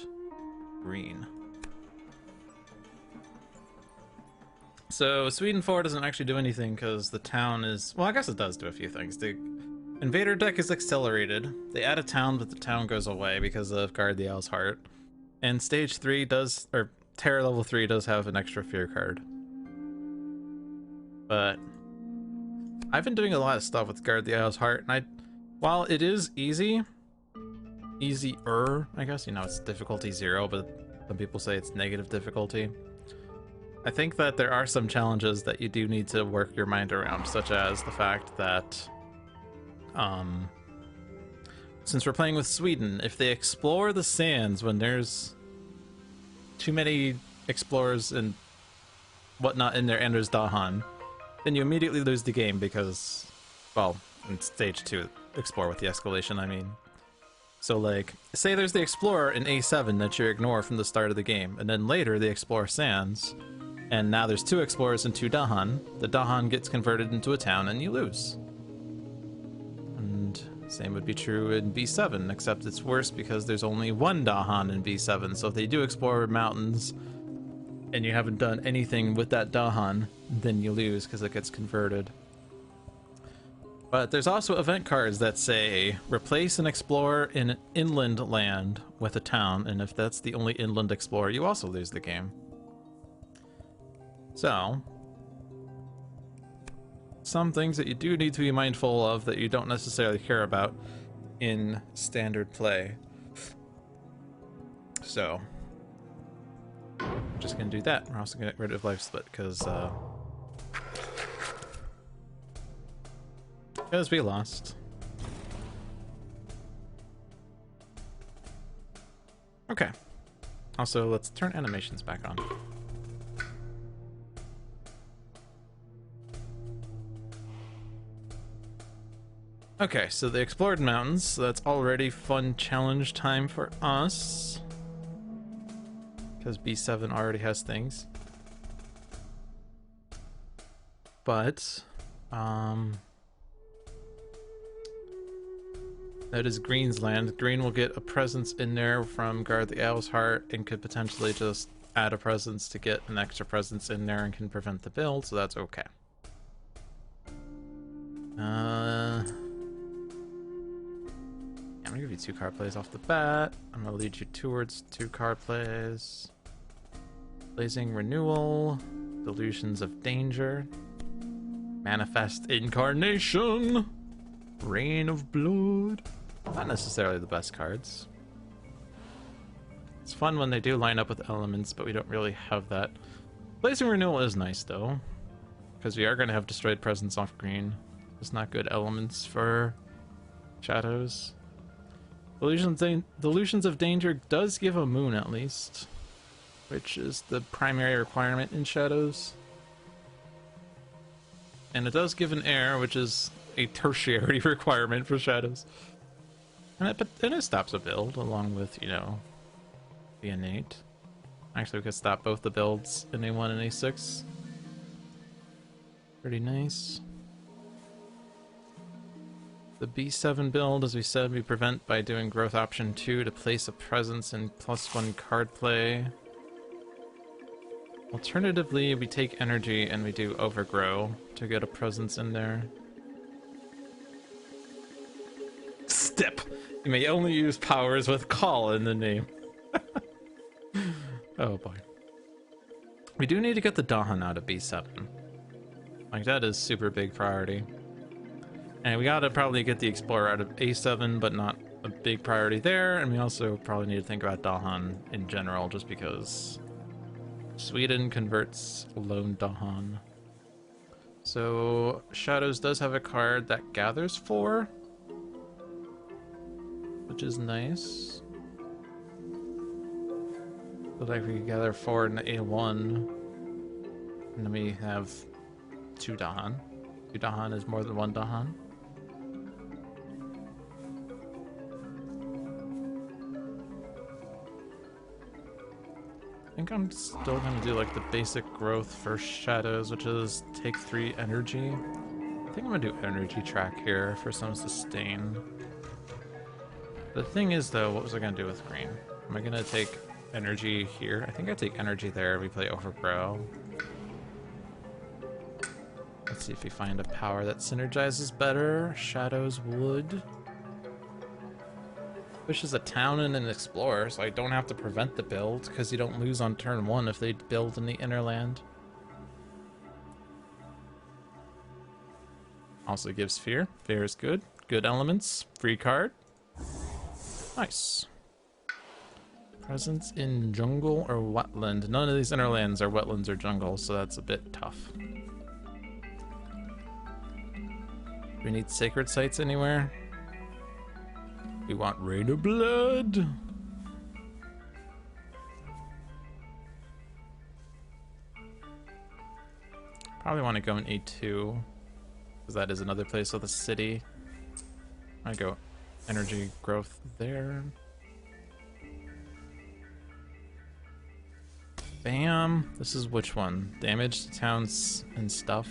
Green. So Sweden 4 doesn't actually do anything because the town is... Well, I guess it does do a few things. The Invader deck is accelerated. They add a town, but the town goes away because of Guard the Owl's Heart. And Stage 3 does... Or Terror Level 3 does have an extra fear card. But I've been doing a lot of stuff with Guard the Owl's Heart, and while it is easier, I guess, you know, it's difficulty 0, but some people say it's negative difficulty. I think that there are some challenges that you do need to work your mind around, such as the fact that, since we're playing with Sweden, if they explore the sands when there's too many explorers and whatnot in there and there's Dahan, then you immediately lose the game because, well, in stage 2, explore with the escalation, I mean. So, like, say there's the Explorer in A7 that you ignore from the start of the game, and then later they explore Sands, and now there's 2 Explorers and 2 Dahan. The Dahan gets converted into a town, and you lose. And same would be true in B7, except it's worse because there's only 1 Dahan in B7, so if they do explore mountains, and you haven't done anything with that Dahan, then you lose because it gets converted. But there's also event cards that say replace an explorer in inland land with a town, and if that's the only inland explorer, you also lose the game. So, some things that you do need to be mindful of that you don't necessarily care about in standard play. So, we're just gonna do that. We're also gonna get rid of Life Split because we lost. Okay. Also, let's turn animations back on. Okay, so the explored mountains, so that's already fun challenge time for us. Because B7 already has things. But, that is Green's land. Green will get a presence in there from Guard the Owl's Heart and could potentially just add a presence to get an extra presence in there and can prevent the build, so that's okay. I'm gonna give you 2 card plays off the bat. I'm gonna lead you towards 2 card plays. Blazing Renewal, Delusions of Danger, Manifest Incarnation, Rain of Blood. Not necessarily the best cards. It's fun when they do line up with elements, but we don't really have that. Blazing Renewal is nice though, because we are going to have Destroyed Presence off green. It's not good elements for shadows. Delusions of Danger does give a moon at least, which is the primary requirement in shadows. And it does give an air, which is a tertiary requirement for shadows. But then it stops a build along with, you know, the innate. Actually, we could stop both the builds in A1 and A6. Pretty nice. The B7 build, as we said, we prevent by doing growth option 2 to place a presence in +1 card play. Alternatively, we take energy and we do overgrow to get a presence in there. Step! You may only use powers with call in the name. Oh boy. We do need to get the Dahan out of B7. Like, that is super big priority. And we gotta probably get the Explorer out of A7, but not a big priority there. And we also probably need to think about Dahan in general, just because Sweden converts lone Dahan. So Shadows does have a card that gathers 4, which is nice. Looks like we can gather 4 in A1, and then we have 2 Dahan. 2 Dahan is more than 1 Dahan. I think I'm still gonna do like the basic growth for Shadows, which is take 3 energy. I think I'm gonna do energy track here for some sustain. The thing is though, what was I gonna do with green? Am I gonna take energy here? I think I take energy there, we play overgrow. Let's see if we find a power that synergizes better. Shadows would. Wish is a town and an explorer, so I don't have to prevent the build, because you don't lose on turn 1 if they build in the inner land. Also gives fear. Fear is good. Good elements. Free card. Nice. Presence in jungle or wetland. None of these inner lands are wetlands or jungle, so that's a bit tough. Do we need sacred sites anywhere? We want Rain of Blood. Probably want to go in A2, because that is another place with a city. I go energy growth there. Bam. This is which one? Damage to towns and stuff.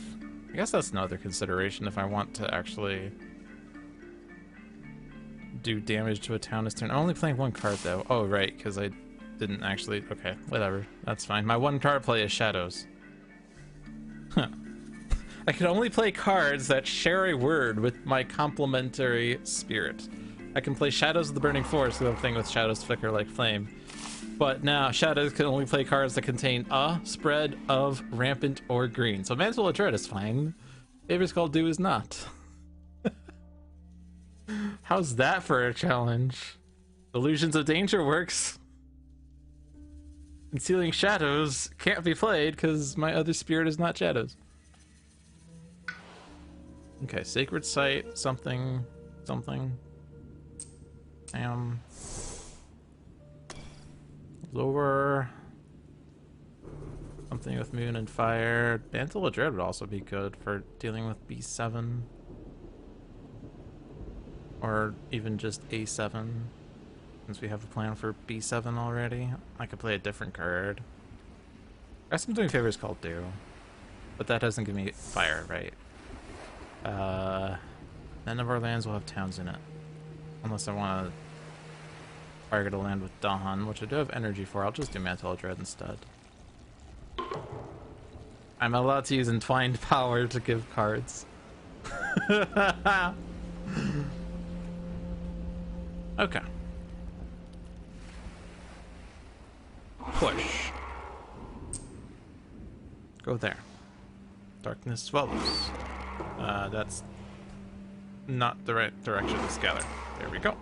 I guess that's another consideration if I want to actually do damage to a town this turn. I'm only playing 1 card though. Oh right, because I didn't actually. Okay, whatever. That's fine. My 1 card play is Shadows. Huh. I can only play cards that share a word with my complementary spirit. I can play Shadows of the Burning Forest, the thing with Shadows flicker like flame. But now Shadows can only play cards that contain a spread of rampant or green. So Mantle of Dread is fine. Favor's Call Do is not. How's that for a challenge? Illusions of Danger works. Concealing Shadows can't be played because my other spirit is not Shadows. Okay, Sacred Site, something. Lower. Something with Moon and Fire. Mantle of Dread would also be good for dealing with B7. Or even just A7. Since we have a plan for B7 already. I could play a different card. I guess I'm doing Favors Called Do. But that doesn't give me fire, right? None of our lands will have towns in it. Unless I want to target a land with Dahan, which I do have energy for. I'll just do Mantle of Dread instead. I'm allowed to use Entwined Power to give cards. Okay. Push. Go there. Darkness swallows. That's not the right direction to scatter. There we go.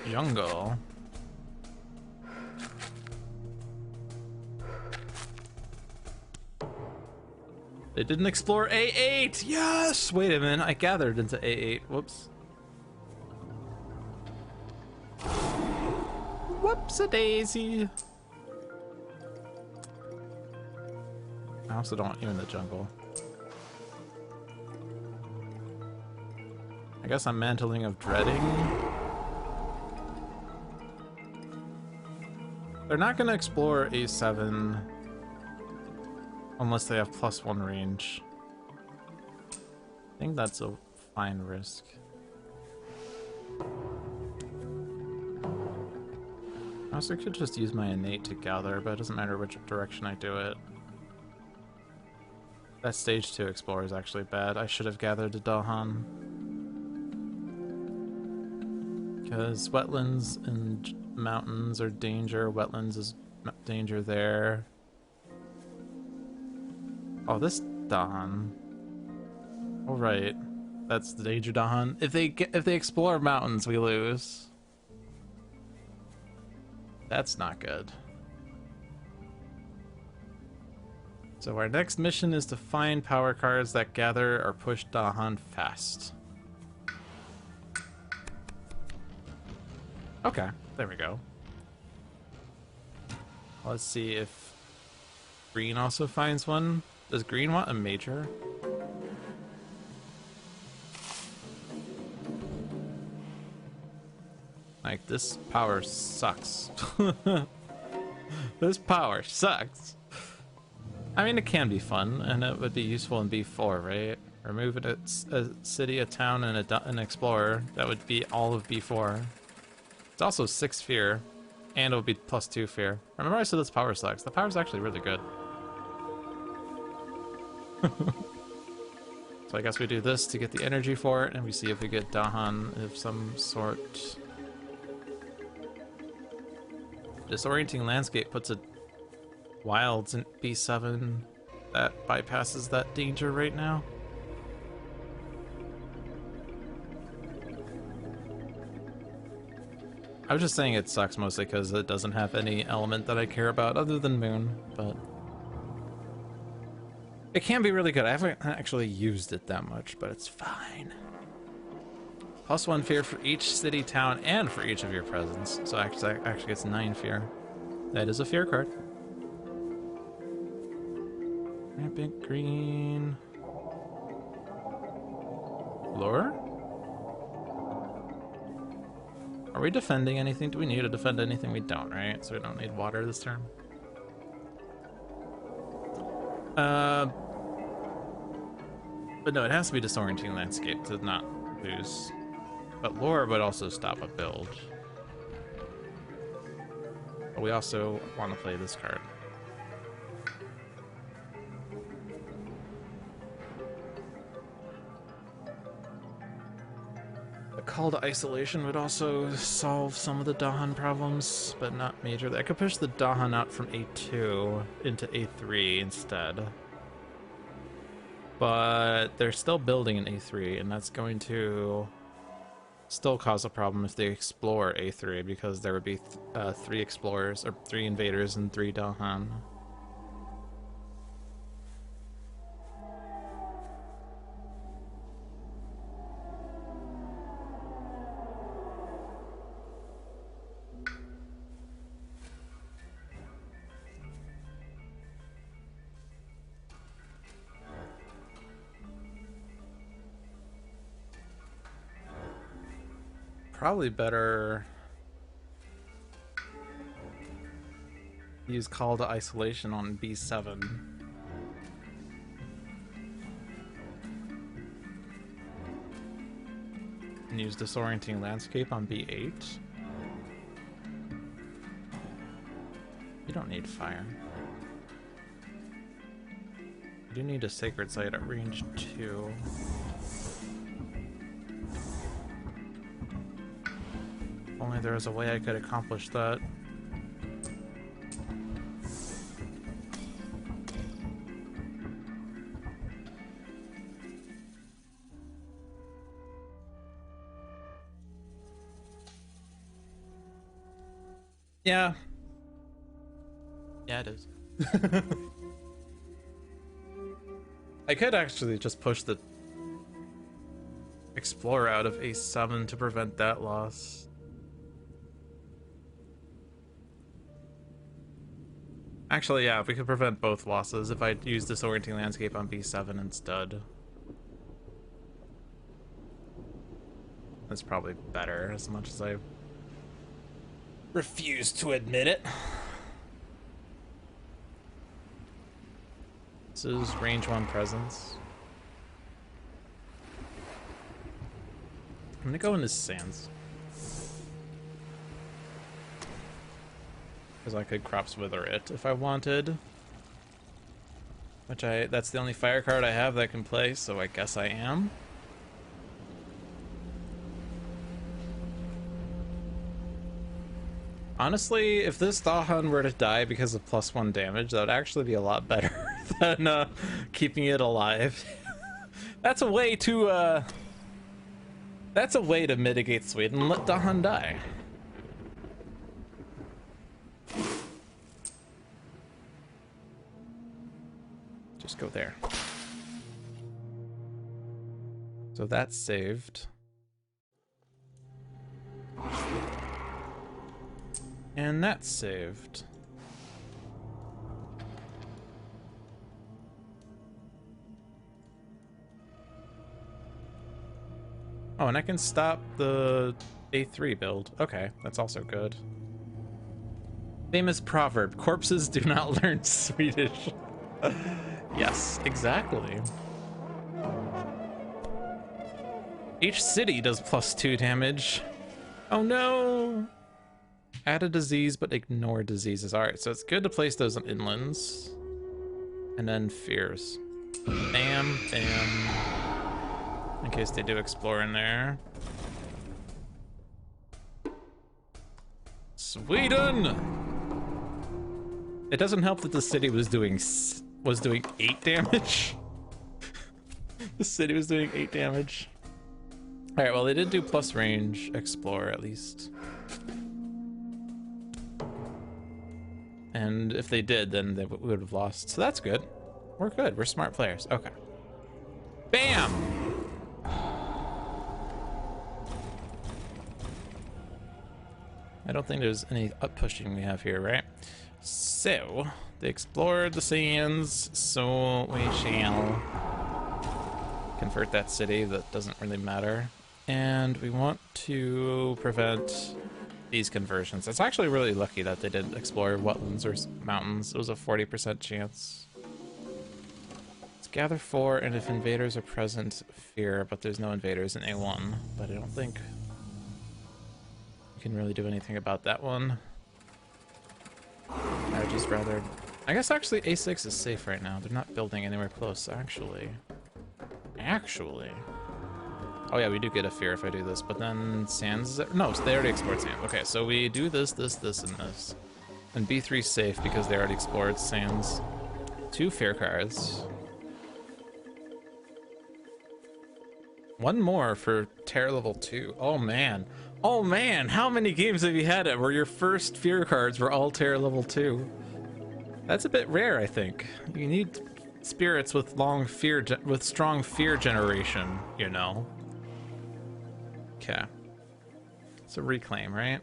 Jungle. They didn't explore A8! Yes! Wait a minute, I gathered into A8. Whoops. Whoops-a-daisy. also don't want you in the jungle. I guess I'm mantling of dreading. They're not going to explore A7 unless they have +1 range. I think that's a fine risk. I also could just use my innate to gather, but it doesn't matter which direction I do it. That stage 2 explorer is actually bad. I should have gathered to Dolphin. Because wetlands and mountains are danger. Wetlands is danger there. Oh, this Dahan. All right, that's the danger, Dahan. If they explore mountains, we lose. That's not good. So our next mission is to find power cards that gather or push Dahan fast. Okay, there we go. Let's see if green also finds one. Does green want a major? Like, this power sucks. This power sucks. I mean, it can be fun, and it would be useful in B4, right? Remove a city, a town, and an explorer. That would be all of B4. It's also 6 fear, and it would be +2 fear. Remember I said this power sucks. The power's actually really good. So I guess we do this to get the energy for it, and we see if we get Dahan of some sort. Disorienting landscape puts a wilds in B7 that bypasses that danger right now. I was just saying it sucks mostly because it doesn't have any element that I care about other than moon, but it can be really good. I haven't actually used it that much, but it's fine. +1 fear for each city, town, and for each of your presence. So actually it's 9 fear. That is a fear card. Rampant green. Lure? Are we defending anything? Do we need to defend anything? We don't, right? So we don't need water this turn. But no, it has to be disorienting landscape to not lose. But lure would also stop a build. But we also want to play this card. The call to isolation would also solve some of the Dahan problems, but not major. I could push the Dahan out from A2 into A3 instead. But they're still building in A3, and that's going to still cause a problem if they explore A3, because there would be 3 explorers, or 3 invaders and 3 Dahan. Probably better use call to isolation on B7. And use disorienting landscape on B8. You don't need fire. You do need a sacred site at range 2. Only there was a way I could accomplish that. Yeah. Yeah, it is. I could actually just push the Explorer out of A7 to prevent that loss. Actually, yeah, we could prevent both losses if I use Disorienting Landscape on B7 instead. That's probably better, as much as I refuse to admit it. This is range 1 presence. I'm gonna go into Sands. Because I could Crops Wither it if I wanted. That's the only fire card I have that I can play, so I guess I am. Honestly, if this Dahan were to die because of +1 damage, that would actually be a lot better than keeping it alive. That's a way to mitigate Sweden. Let Dahan die. Just go there. So that's saved. And that's saved. Oh, and I can stop the A3 build. Okay, that's also good. Famous proverb, corpses do not learn Swedish. Yes, exactly. Each city does +2 damage. Oh no! Add a disease, but ignore diseases. Alright, so it's good to place those on inlands. And then fears. Bam, bam. In case they do explore in there. Sweden! It doesn't help that the city was doing 8 damage. The city was doing 8 damage. Alright, well they did do plus range explore at least. And if they did, then they would have lost. So that's good. We're good. We're smart players. Okay. Bam! I don't think there's any up pushing we have here, right? So, they explored the sands, so we shall convert that city. That doesn't really matter. And we want to prevent these conversions. It's actually really lucky that they didn't explore wetlands or mountains. It was a 40% chance. Let's gather 4, and if invaders are present, fear, but there's no invaders in A1. But I don't think we can really do anything about that one. I would just rather... I guess actually A6 is safe right now. They're not building anywhere close, actually. Oh yeah, we do get a fear if I do this, but then sands... No, they already explored sand. Okay, so we do this, this, this, and this. And B3's safe because they already explored sands. 2 fear cards. 1 more for Terror level 2. Oh man. Oh man, how many games have you had it where your first fear cards were all Terror level 2? That's a bit rare, I think. You need spirits with strong fear generation, you know. Okay. It's a reclaim, right?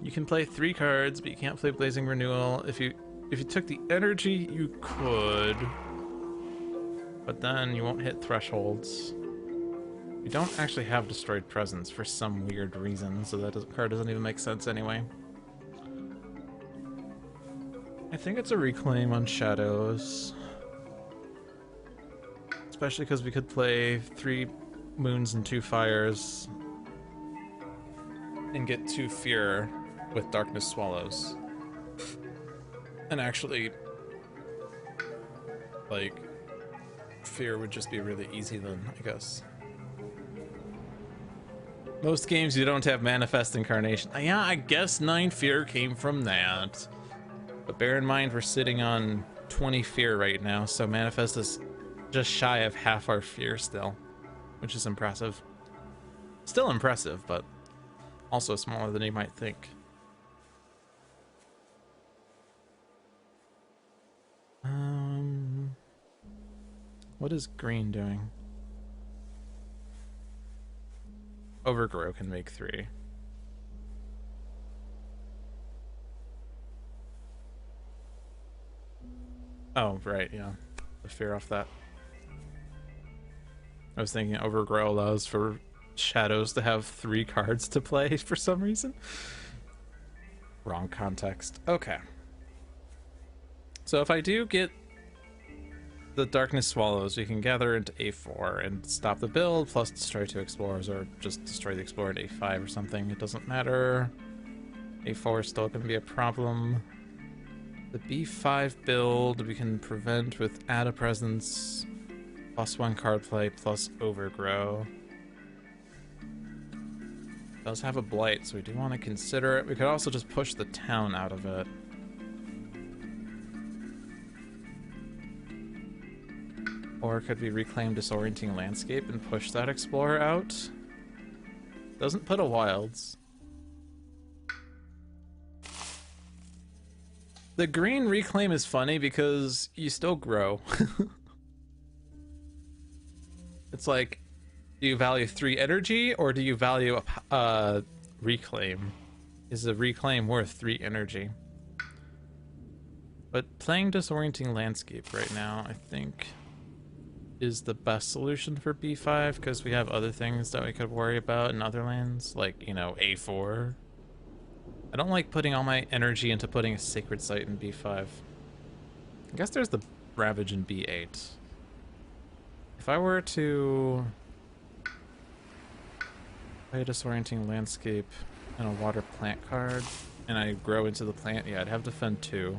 You can play 3 cards, but you can't play Blazing Renewal. If you took the energy, you could. But then you won't hit thresholds. You don't actually have Destroyed Presence for some weird reason, so that card doesn't even make sense anyway. I think it's a reclaim on Shadows. Especially because we could play 3 moons and 2 fires and get 2 fear with Darkness Swallows. And actually, like, fear would just be really easy then, I guess. Most games you don't have Manifest Incarnation. Yeah, I guess 9 fear came from that. But bear in mind we're sitting on 20 fear right now, so Manifest is just shy of half our fear still, which is impressive. Still impressive, but also smaller than you might think. What is green doing? Overgrow can make 3. Oh, right, yeah. The fear off that. I was thinking Overgrow allows for shadows to have 3 cards to play for some reason. Wrong context. Okay. So if I do get the Darkness Swallows, we can gather into A4 and stop the build, plus destroy 2 Explorers, or just destroy the Explorer at A5 or something. It doesn't matter. A4 is still going to be a problem. The B5 build we can prevent with Add a Presence, +1 card play, plus Overgrow. It does have a Blight, so we do want to consider it. We could also just push the town out of it. Or could we reclaim Disorienting Landscape and push that Explorer out? Doesn't put a Wilds. The green reclaim is funny because you still grow. It's like, do you value 3 energy or do you value a reclaim? Is a reclaim worth 3 energy? But playing Disorienting Landscape right now, I think, is the best solution for B5 because we have other things that we could worry about in other lands, like, you know, A4. I don't like putting all my energy into putting a Sacred Site in B5. I guess there's the Ravage in B8. If I were to play a Disorienting Landscape and a Water Plant card, and I grow into the plant, yeah, I'd have Defend 2.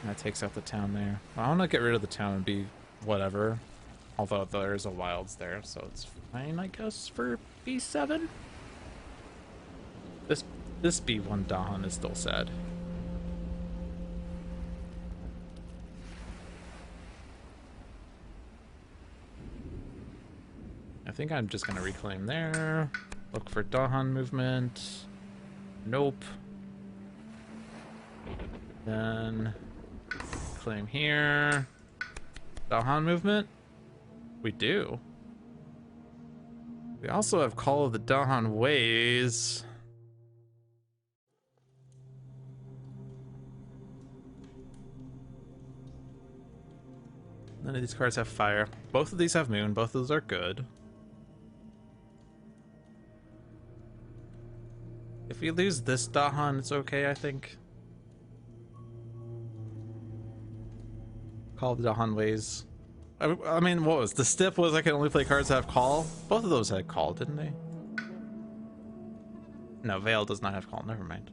And that takes out the town there. I want to get rid of the town and be whatever. Although there's a Wilds there, so it's fine, I guess, for B7. This B1 Dahan is still sad. I think I'm just gonna reclaim there. Look for Dahan movement. Nope. Then claim here. Dahan movement? We do. We also have Call of the Dahan Ways. None of these cards have fire. Both of these have moon. Both of those are good. If we lose this Dahan, it's okay, I think. Call of the Dahan Ways. I mean, what was the stip? Was I can only play cards that have call? Both of those had call, didn't they? No, Veil does not have call. Never mind.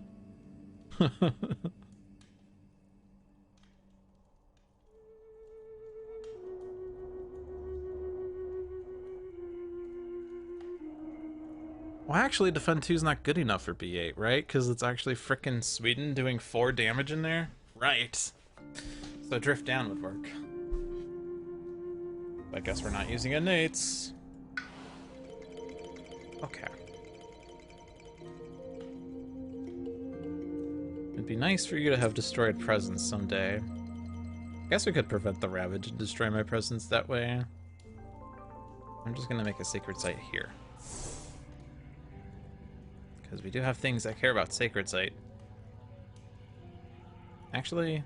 Well, actually, Defend 2 is not good enough for B8, right? Because it's actually frickin' Sweden doing 4 damage in there? Right. So Drift Down would work. I guess we're not using innates. Okay. It'd be nice for you to have Destroyed Presence someday. I guess we could prevent the Ravage and destroy my presence that way. I'm just gonna make a Sacred Site here. Because we do have things that care about Sacred Site. Actually,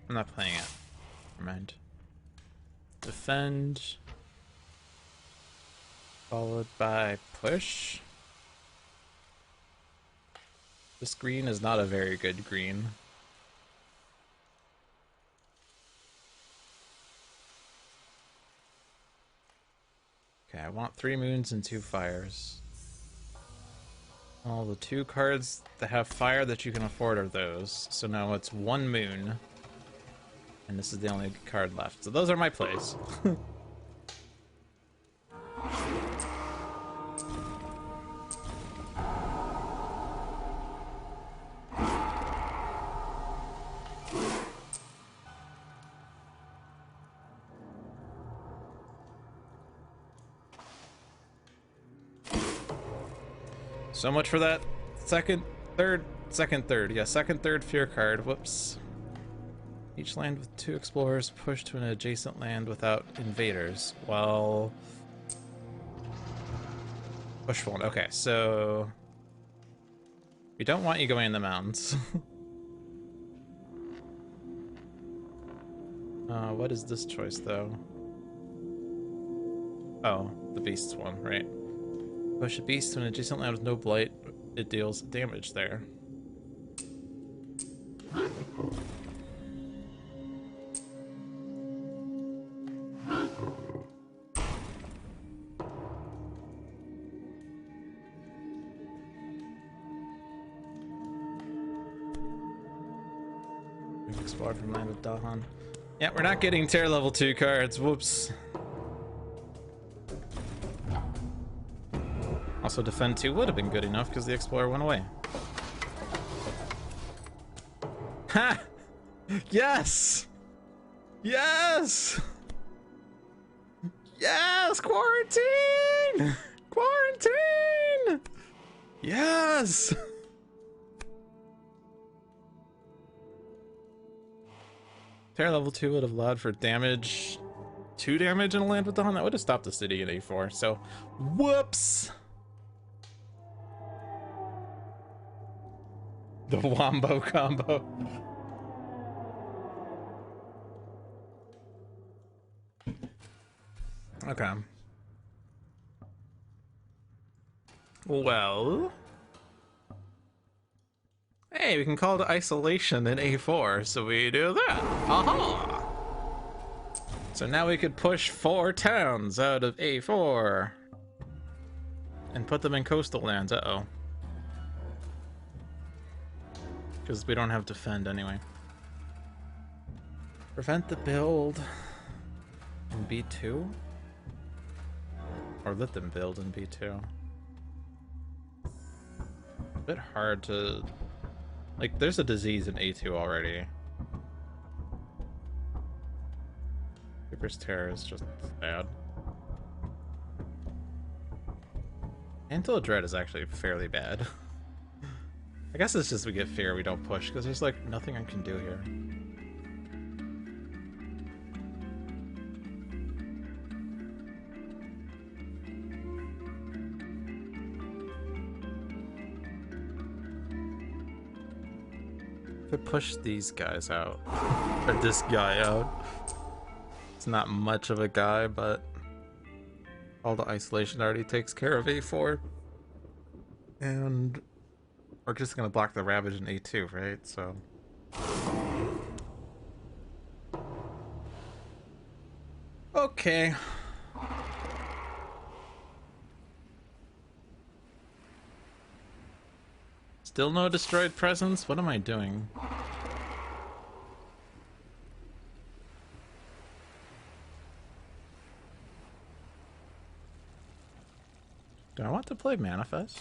I'm not playing it. Never mind. Defend. Followed by push. This green is not a very good green. Okay, I want 3 moons and 2 fires. All the 2 cards that have fire that you can afford are those. So now it's 1 moon. And this is the only card left. So those are my plays. So much for that second, third. Yeah, second, third fear card. Whoops. Each land with 2 explorers push to an adjacent land without invaders. Well, push 1. Okay, so We don't want you going in the mountains. What is this choice, though? Oh, the beast's one, right. Push a beast when adjacent land with no blight, it deals damage there. Explore from land of Dahan. Yeah, we're not getting tier level 2 cards. Whoops. Also, defend 2 would have been good enough because the explorer went away. Ha! Yes! Yes! Yes! Quarantine! Quarantine! Yes! Terror level 2 would have allowed for damage. 2 damage in a land with Dawn. That would have stopped the city in A4. So, whoops! The Wombo combo. Okay. Well. Hey, we can call it isolation in A4, so we do that. Aha! So now we could push 4 towns out of A4 and put them in coastal lands. Uh-oh. Because we don't have defend anyway. Prevent the build in B2? Or let them build in B2. A bit hard to... Like, there's a disease in A2 already. Reaper's Terror is just bad. Antil of Dread is actually fairly bad. I guess it's just we get fear, we don't push, because there's like nothing I can do here. If I push these guys out, or this guy out, it's not much of a guy, but all the isolation already takes care of A4. And we're just gonna block the Ravage in A2, right? So. Okay. Still no destroyed presence? What am I doing? Do I want to play Manifest?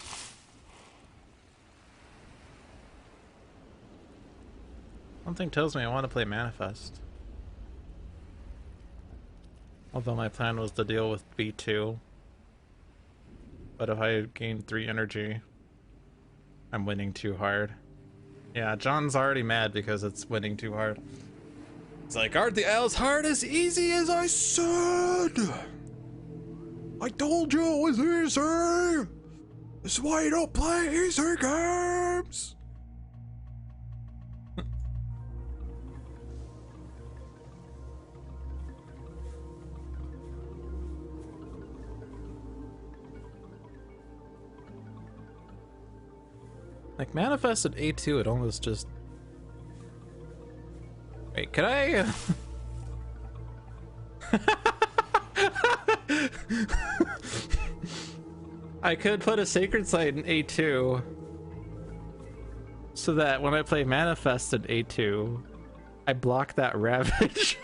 Something tells me I want to play Manifest. Although my plan was to deal with B2. But if I gain 3 energy, I'm winning too hard. Yeah, John's already mad because it's winning too hard. It's like, aren't the L's hard as easy as I said? I told you it was easy! This is why you don't play easy games! Like, Manifest at A2, it almost just... Wait, could I... I could put a Sacred Site in A2 so that when I play Manifest at A2, I block that Ravage.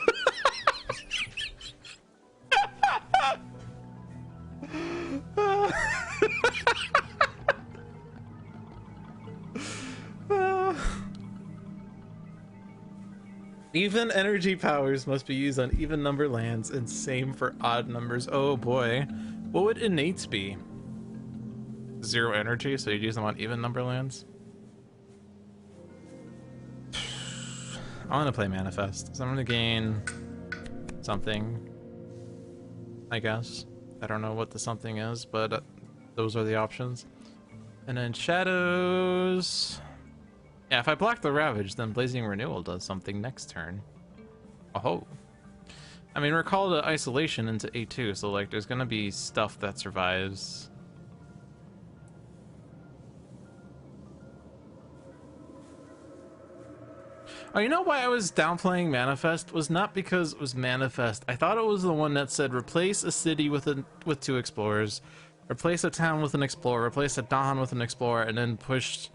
Even energy powers must be used on even number lands, and same for odd numbers. Oh boy. What would innates be? 0 energy, so you'd use them on even number lands? I want to play Manifest, so I'm going to gain something, I guess. I don't know what the something is, but those are the options. And then shadows. Yeah, if I block the Ravage, then Blazing Renewal does something next turn. Oh. I mean, recall the isolation into A2, so like there's gonna be stuff that survives. Oh, you know why I was downplaying Manifest? Was not because it was Manifest. I thought it was the one that said replace a city with 2 explorers, replace a town with an explorer, replace a Dawn with an explorer, and then pushed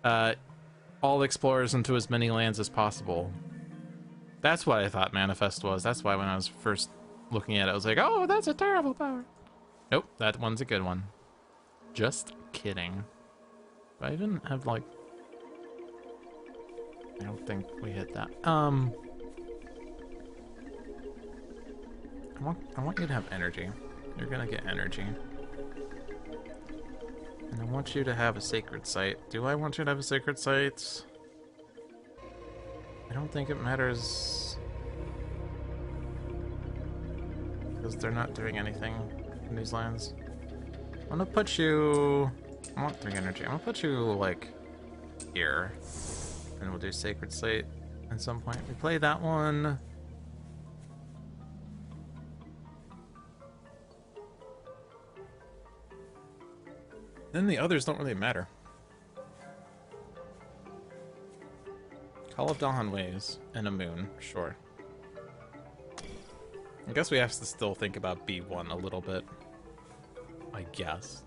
all explorers into as many lands as possible. That's what I thought Manifest was. That's why when I was first looking at it, I was like, oh, that's a terrible power. Nope, that one's a good one. Just kidding. Do I even have, like... I don't think we hit that. I want you to have energy. You're gonna get energy. And I want you to have a sacred site. Do I want you to have a sacred site? I don't think it matters. Because they're not doing anything in these lands. I'm gonna put you... I want 3 energy. I'm gonna put you, like, here. And we'll do Sacred Slate at some point. We play that one. Then the others don't really matter. Call of Dawn Ways and a moon, sure. I guess we have to still think about B1 a little bit. I guess.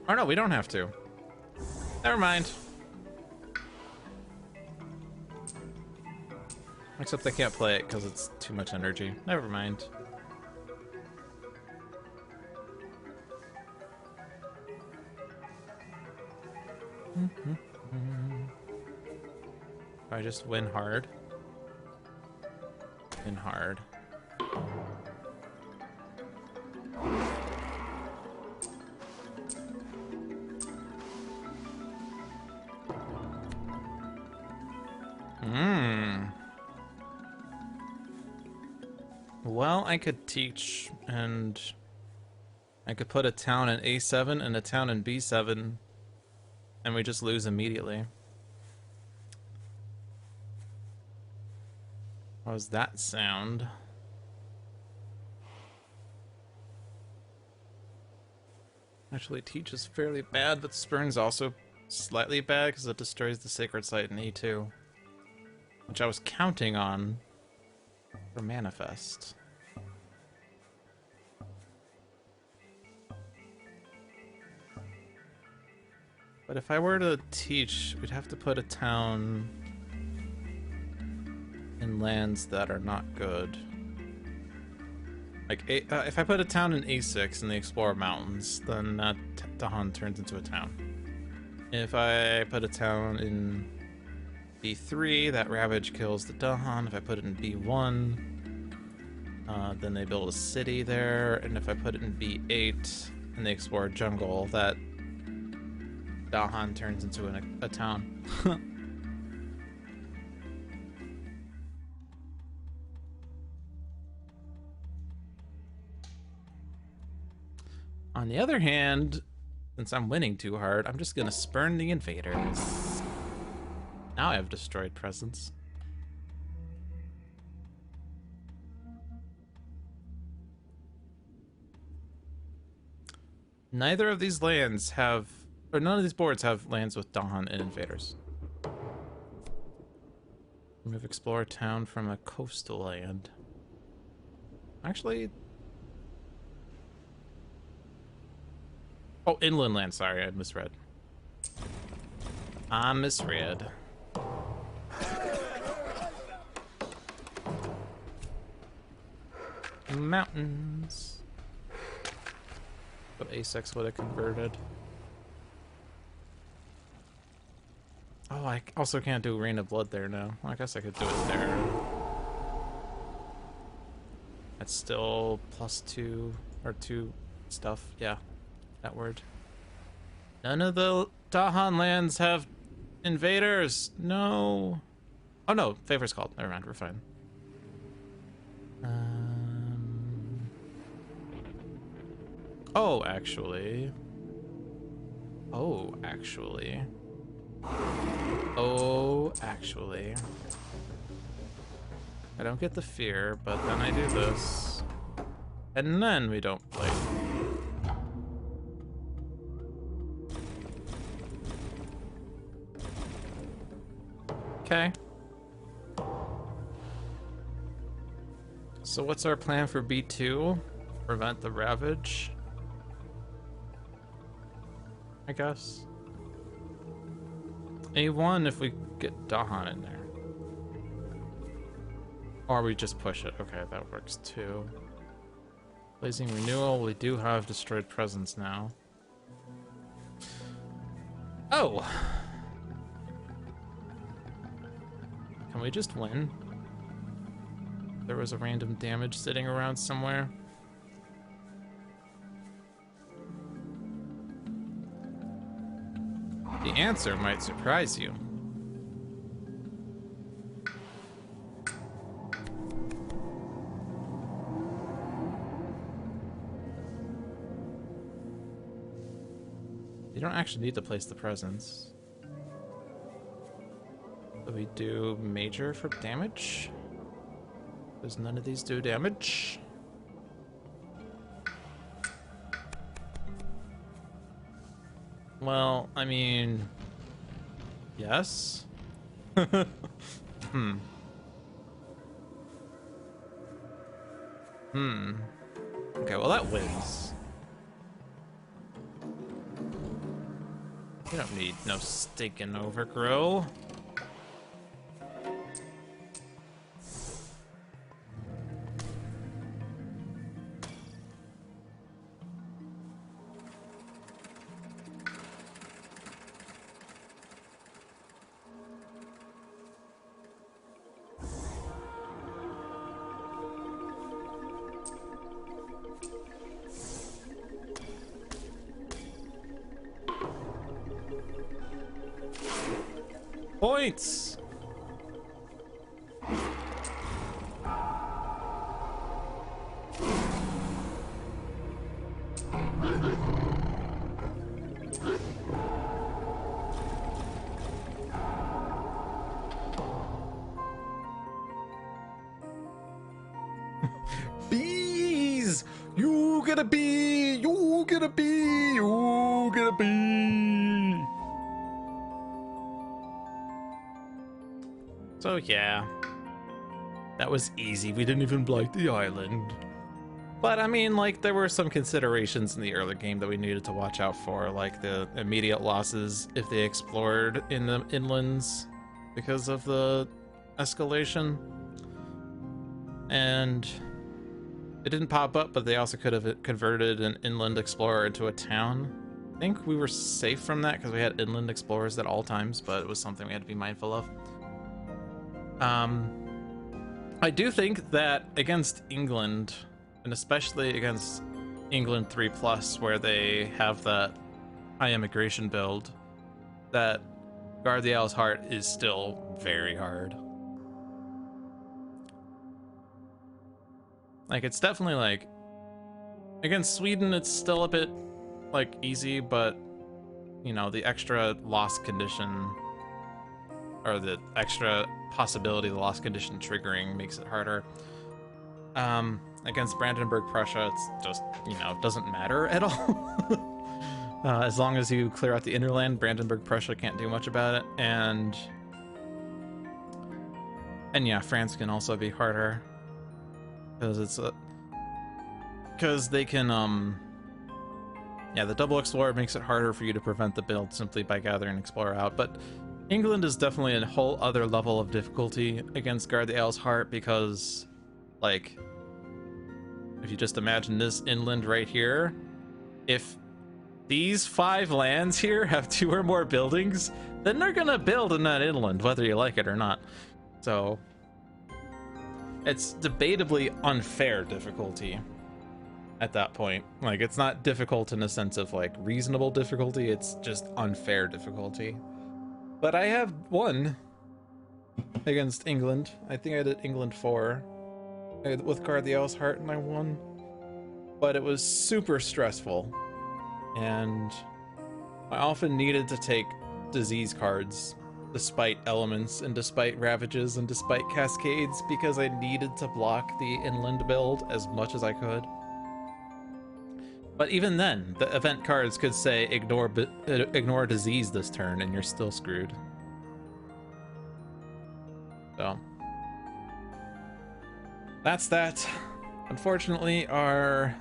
Oh no, we don't have to. Never mind. Except they can't play it because it's too much energy. Never mind. I just win hard. Win hard. Well, I could teach, and I could put a town in A7 and a town in B7, and we just lose immediately. How does that sound? Actually, teach is fairly bad, but spurn's also slightly bad because it destroys the sacred site in E2, which I was counting on for manifest. But if I were to teach, we'd have to put a town in lands that are not good. Like, if I put a town in A6 in the Explorer Mountains, then that Dahan turns into a town. If I put a town in B3, that Ravage kills the Dahan. If I put it in B1, then they build a city there. And if I put it in B8 in the Explorer Jungle, that Dahan turns into a town. On the other hand, since I'm winning too hard, I'm just gonna spurn the invaders. Now I have destroyed presence. Neither of these lands have, or none of these boards have lands with Dahan and invaders. Remove Explorer Town from a coastal land. Actually... Oh, inland land, sorry, I misread. I misread. Mountains. But A6 would have converted. Oh, I also can't do Rain of Blood there now. Well, I guess I could do it there. That's still +2 or 2 stuff. Yeah, that word. None of the Dahan lands have invaders. No. Oh no, favor's called. Never mind, we're fine. Oh, actually, Oh, actually. Oh, actually. I don't get the fear, but then I do this. And then we don't play. Okay. So what's our plan for B2? Prevent the ravage, I guess. A1 if we get Dahan in there. Or we just push it. Okay, that works too. Blazing Renewal, we do have Destroyed Presence now. Oh! Can we just win? There was a random damage sitting around somewhere. The answer might surprise you. You don't actually need to place the presence. So we do major for damage. Does none of these do damage? Well, I mean, yes. Okay, well that wins. You don't need no stinking overgrow. Points! Bees! You get a bee! You get a bee! You get a bee! So yeah, that was easy. We didn't even blight the island. But I mean, like, there were some considerations in the early game that we needed to watch out for, like the immediate losses if they explored in the inlands because of the escalation. And it didn't pop up, but they also could have converted an inland explorer into a town. I think we were safe from that because we had inland explorers at all times, but it was something we had to be mindful of. I do think that against England, and especially against England 3+, where they have that high immigration build, that Guard the Owl's Heart is still very hard. Like, it's definitely like, against Sweden, it's still a bit like easy, but you know, the extra loss condition, or the extra possibility of the loss condition triggering makes it harder. Against Brandenburg Prussia, it's just, you know, it doesn't matter at all. As long as you clear out the innerland, Brandenburg Prussia can't do much about it. And yeah, France can also be harder because it's because they can yeah, the double explorer makes it harder for you to prevent the build simply by gathering explorer out. But England is definitely a whole other level of difficulty against Guard the Owl's Heart, because, like, if you just imagine this inland right here, if these 5 lands here have 2 or more buildings, then they're gonna build in that inland, whether you like it or not. So, it's debatably unfair difficulty at that point. Like, it's not difficult in a sense of, like, reasonable difficulty, it's just unfair difficulty. But I have won against England. I think I did England 4 with Guard the Owl's Heart, and I won. But it was super stressful. And I often needed to take disease cards despite elements and despite ravages and despite cascades because I needed to block the inland build as much as I could. But even then, the event cards could say ignore disease this turn and you're still screwed. So that's that. Unfortunately, our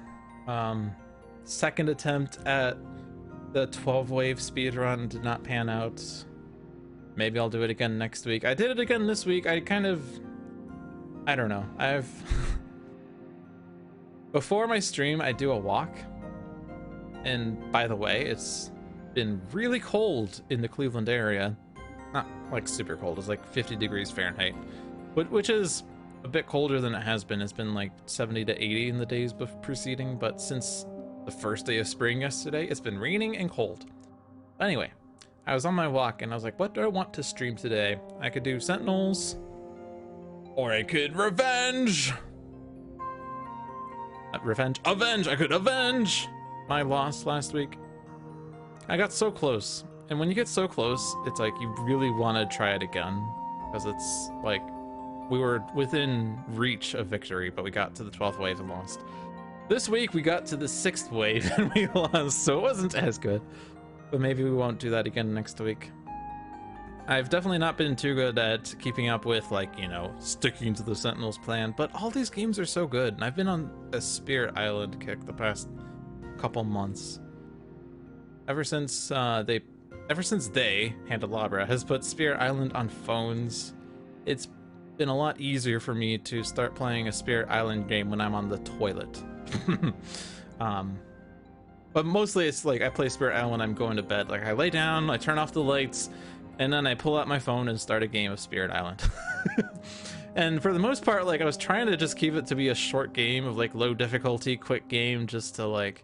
second attempt at the 12-wave speedrun did not pan out. Maybe I'll do it again next week. I did it again this week. I don't know. Before my stream, I do a walk. And by the way, it's been really cold in the Cleveland area. Not like super cold, it's like 50 degrees Fahrenheit. Which is a bit colder than it has been. It's been like 70 to 80 in the days preceding, but since the first day of spring yesterday, it's been raining and cold. Anyway, I was on my walk and I was like, what do I want to stream today? I could do Sentinels, or I could Revenge! Avenge! I could avenge my loss last week. I got so close. And when you get so close, it's like you really want to try it again. Because it's like, we were within reach of victory, but we got to the 12th wave and lost. This week we got to the 6th wave and we lost, so it wasn't as good. But maybe we won't do that again next week. I've definitely not been too good at keeping up with, like, you know, sticking to the Sentinels plan, but all these games are so good, and I've been on a Spirit Island kick the past couple months. Ever since they, Handelabra, has put Spirit Island on phones, it's been a lot easier for me to start playing a Spirit Island game when I'm on the toilet. But mostly it's like I play Spirit Island when I'm going to bed. Like I lay down, I turn off the lights, and then I pull out my phone and start a game of Spirit Island. And for the most part, like I was trying to just keep it to be a short game of like low difficulty, quick game, just to like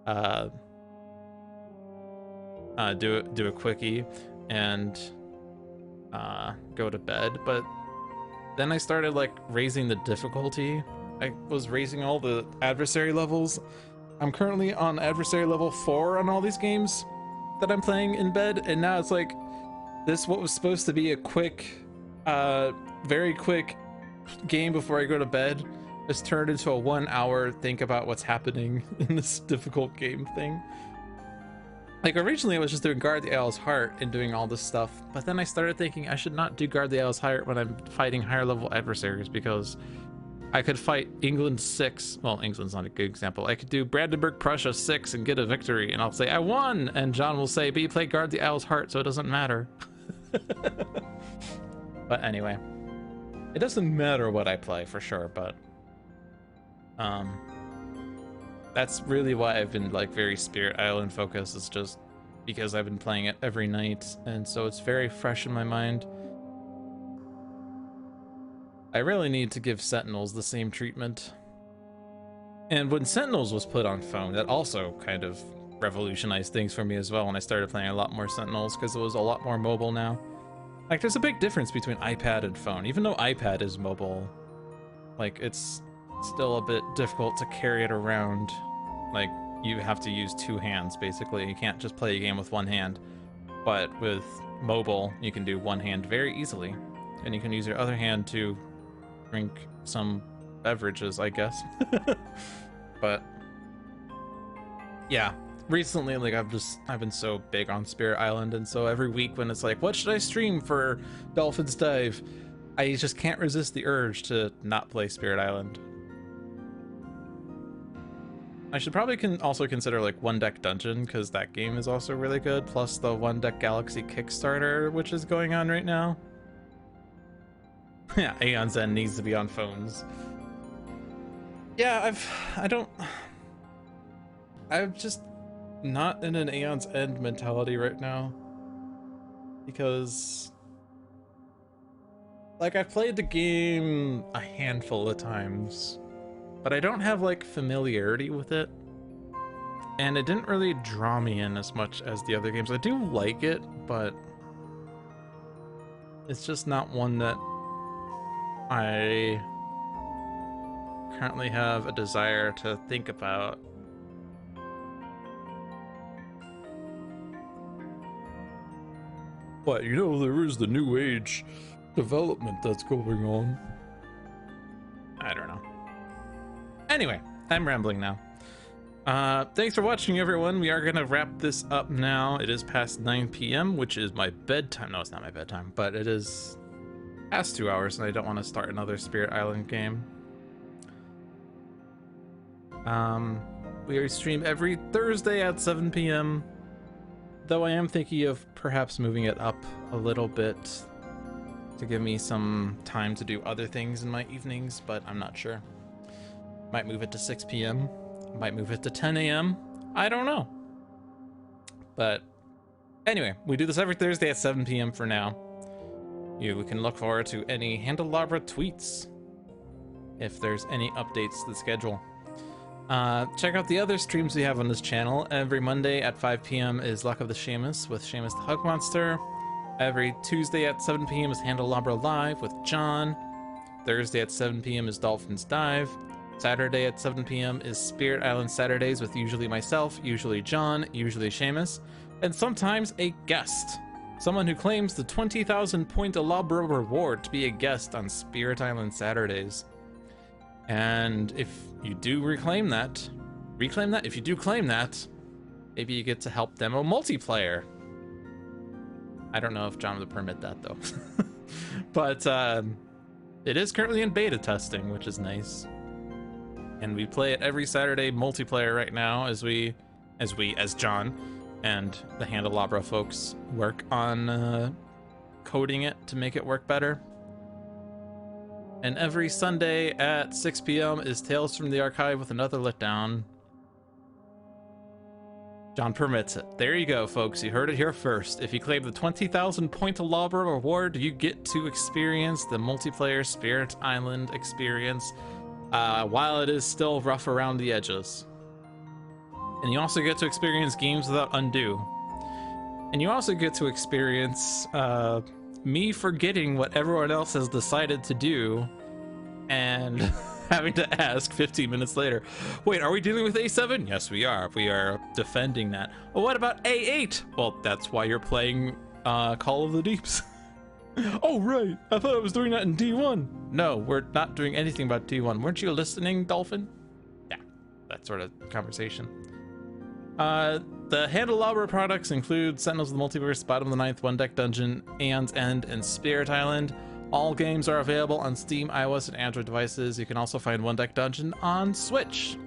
do a quickie and go to bed. But then I started like raising the difficulty. I was raising all the adversary levels. I'm currently on adversary level 4 on all these games that I'm playing in bed, and now it's like this, what was supposed to be a quick, very quick game before I go to bed, has turned into a 1 hour think about what's happening in this difficult game thing. Like originally I was just doing Guard the Owl's Heart and doing all this stuff, but then I started thinking I should not do Guard the Owl's Heart when I'm fighting higher level adversaries, because I could fight England 6. Well, England's not a good example. I could do Brandenburg Prussia 6 and get a victory, and I'll say, I won! And John will say, but you play Guard the Owl's Heart, so it doesn't matter. But anyway. It doesn't matter what I play, for sure, but... that's really why I've been, like, very Spirit Island focused, is just because I've been playing it every night, and so it's very fresh in my mind. I really need to give Sentinels the same treatment. And when Sentinels was put on phone, that also kind of revolutionized things for me as well when I started playing a lot more Sentinels, because it was a lot more mobile now. Like, there's a big difference between iPad and phone. Even though iPad is mobile, like, it's still a bit difficult to carry it around. Like, you have to use 2 hands, basically. You can't just play a game with 1 hand. But with mobile, you can do 1 hand very easily. And you can use your other hand to drink some beverages, I guess. But yeah, recently, like I've been so big on Spirit Island, and so every week when it's like, what should I stream for Dolphin's Dive, I just can't resist the urge to not play Spirit Island. I should probably also consider like One Deck Dungeon, because that game is also really good, plus the One Deck Galaxy Kickstarter, which is going on right now. Yeah, Aeon's End needs to be on phones. Yeah, I'm just not in an Aeon's End mentality right now. Because, like, I've played the game a handful of times, but I don't have, like, familiarity with it. And it didn't really draw me in as much as the other games. I do like it, but it's just not one that I currently have a desire to think about. But you know, there is the new age development that's going on. I don't know. Anyway, I'm rambling now. Thanks for watching, everyone. We are gonna wrap this up now. It is past 9 p.m., which is my bedtime. No, it's not my bedtime, but it is past 2 hours, and I don't want to start another Spirit Island game. We stream every Thursday at 7 p.m., though I am thinking of perhaps moving it up a little bit to give me some time to do other things in my evenings, but I'm not sure. Might move it to 6 p.m., might move it to 10 a.m. I don't know. But anyway, we do this every Thursday at 7 p.m. for now. You can look forward to any Handelabra tweets if there's any updates to the schedule. Check out the other streams we have on this channel. Every Monday at 5 p.m. is Luck of the Seamus with Seamus the Hug Monster. Every Tuesday at 7 p.m. is Handelabra Live with John. Thursday at 7 p.m. is Dolphin's Dive. Saturday at 7 p.m. is Spirit Island Saturdays with usually myself, usually John, usually Seamus, and sometimes a guest. Someone who claims the 20,000 point Handelabra reward to be a guest on Spirit Island Saturdays. And if you do reclaim that, if you do claim that, maybe you get to help demo multiplayer. I don't know if John would permit that though. But it is currently in beta testing, which is nice. And we play it every Saturday multiplayer right now as John and the Handelabra folks work on coding it to make it work better. And every Sunday at 6 p.m. is Tales from the Archive with another letdown. John permits it. There you go, folks. You heard it here first. If you claim the 20,000 point Handelabra reward, you get to experience the multiplayer Spirit Island experience while it is still rough around the edges. And you also get to experience games without undo. And you also get to experience me forgetting what everyone else has decided to do and having to ask 15 minutes later, wait, are we dealing with A7? Yes, we are. We are defending that. Well, what about A8? Well, that's why you're playing Call of the Deeps. Oh, right. I thought I was doing that in D1. No, we're not doing anything about D1. Weren't you listening, Dolphin? Yeah, that sort of conversation. The Handelabra products include Sentinels of the Multiverse, Bottom of the Ninth, One Deck Dungeon, Aeon's End, and Spirit Island. All games are available on Steam, iOS, and Android devices. You can also find One Deck Dungeon on Switch.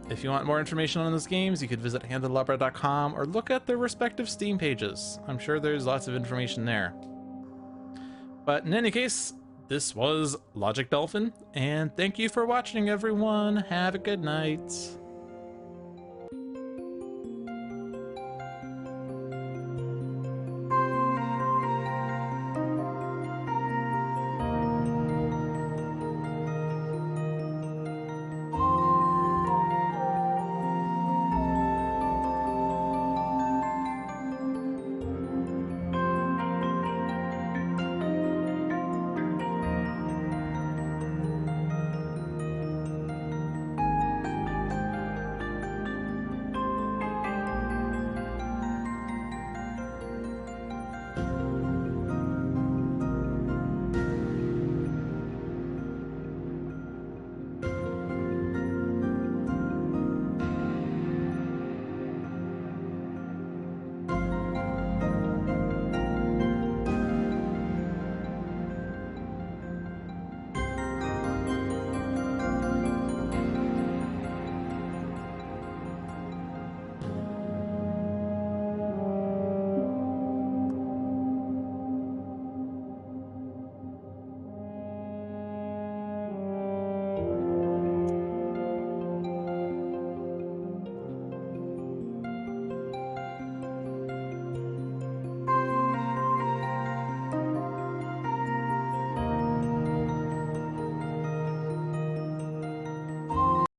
If you want more information on those games, you could visit Handelabra.com or look at their respective Steam pages. I'm sure there's lots of information there. But in any case, this was Logic Dolphin, and thank you for watching, everyone. Have a good night.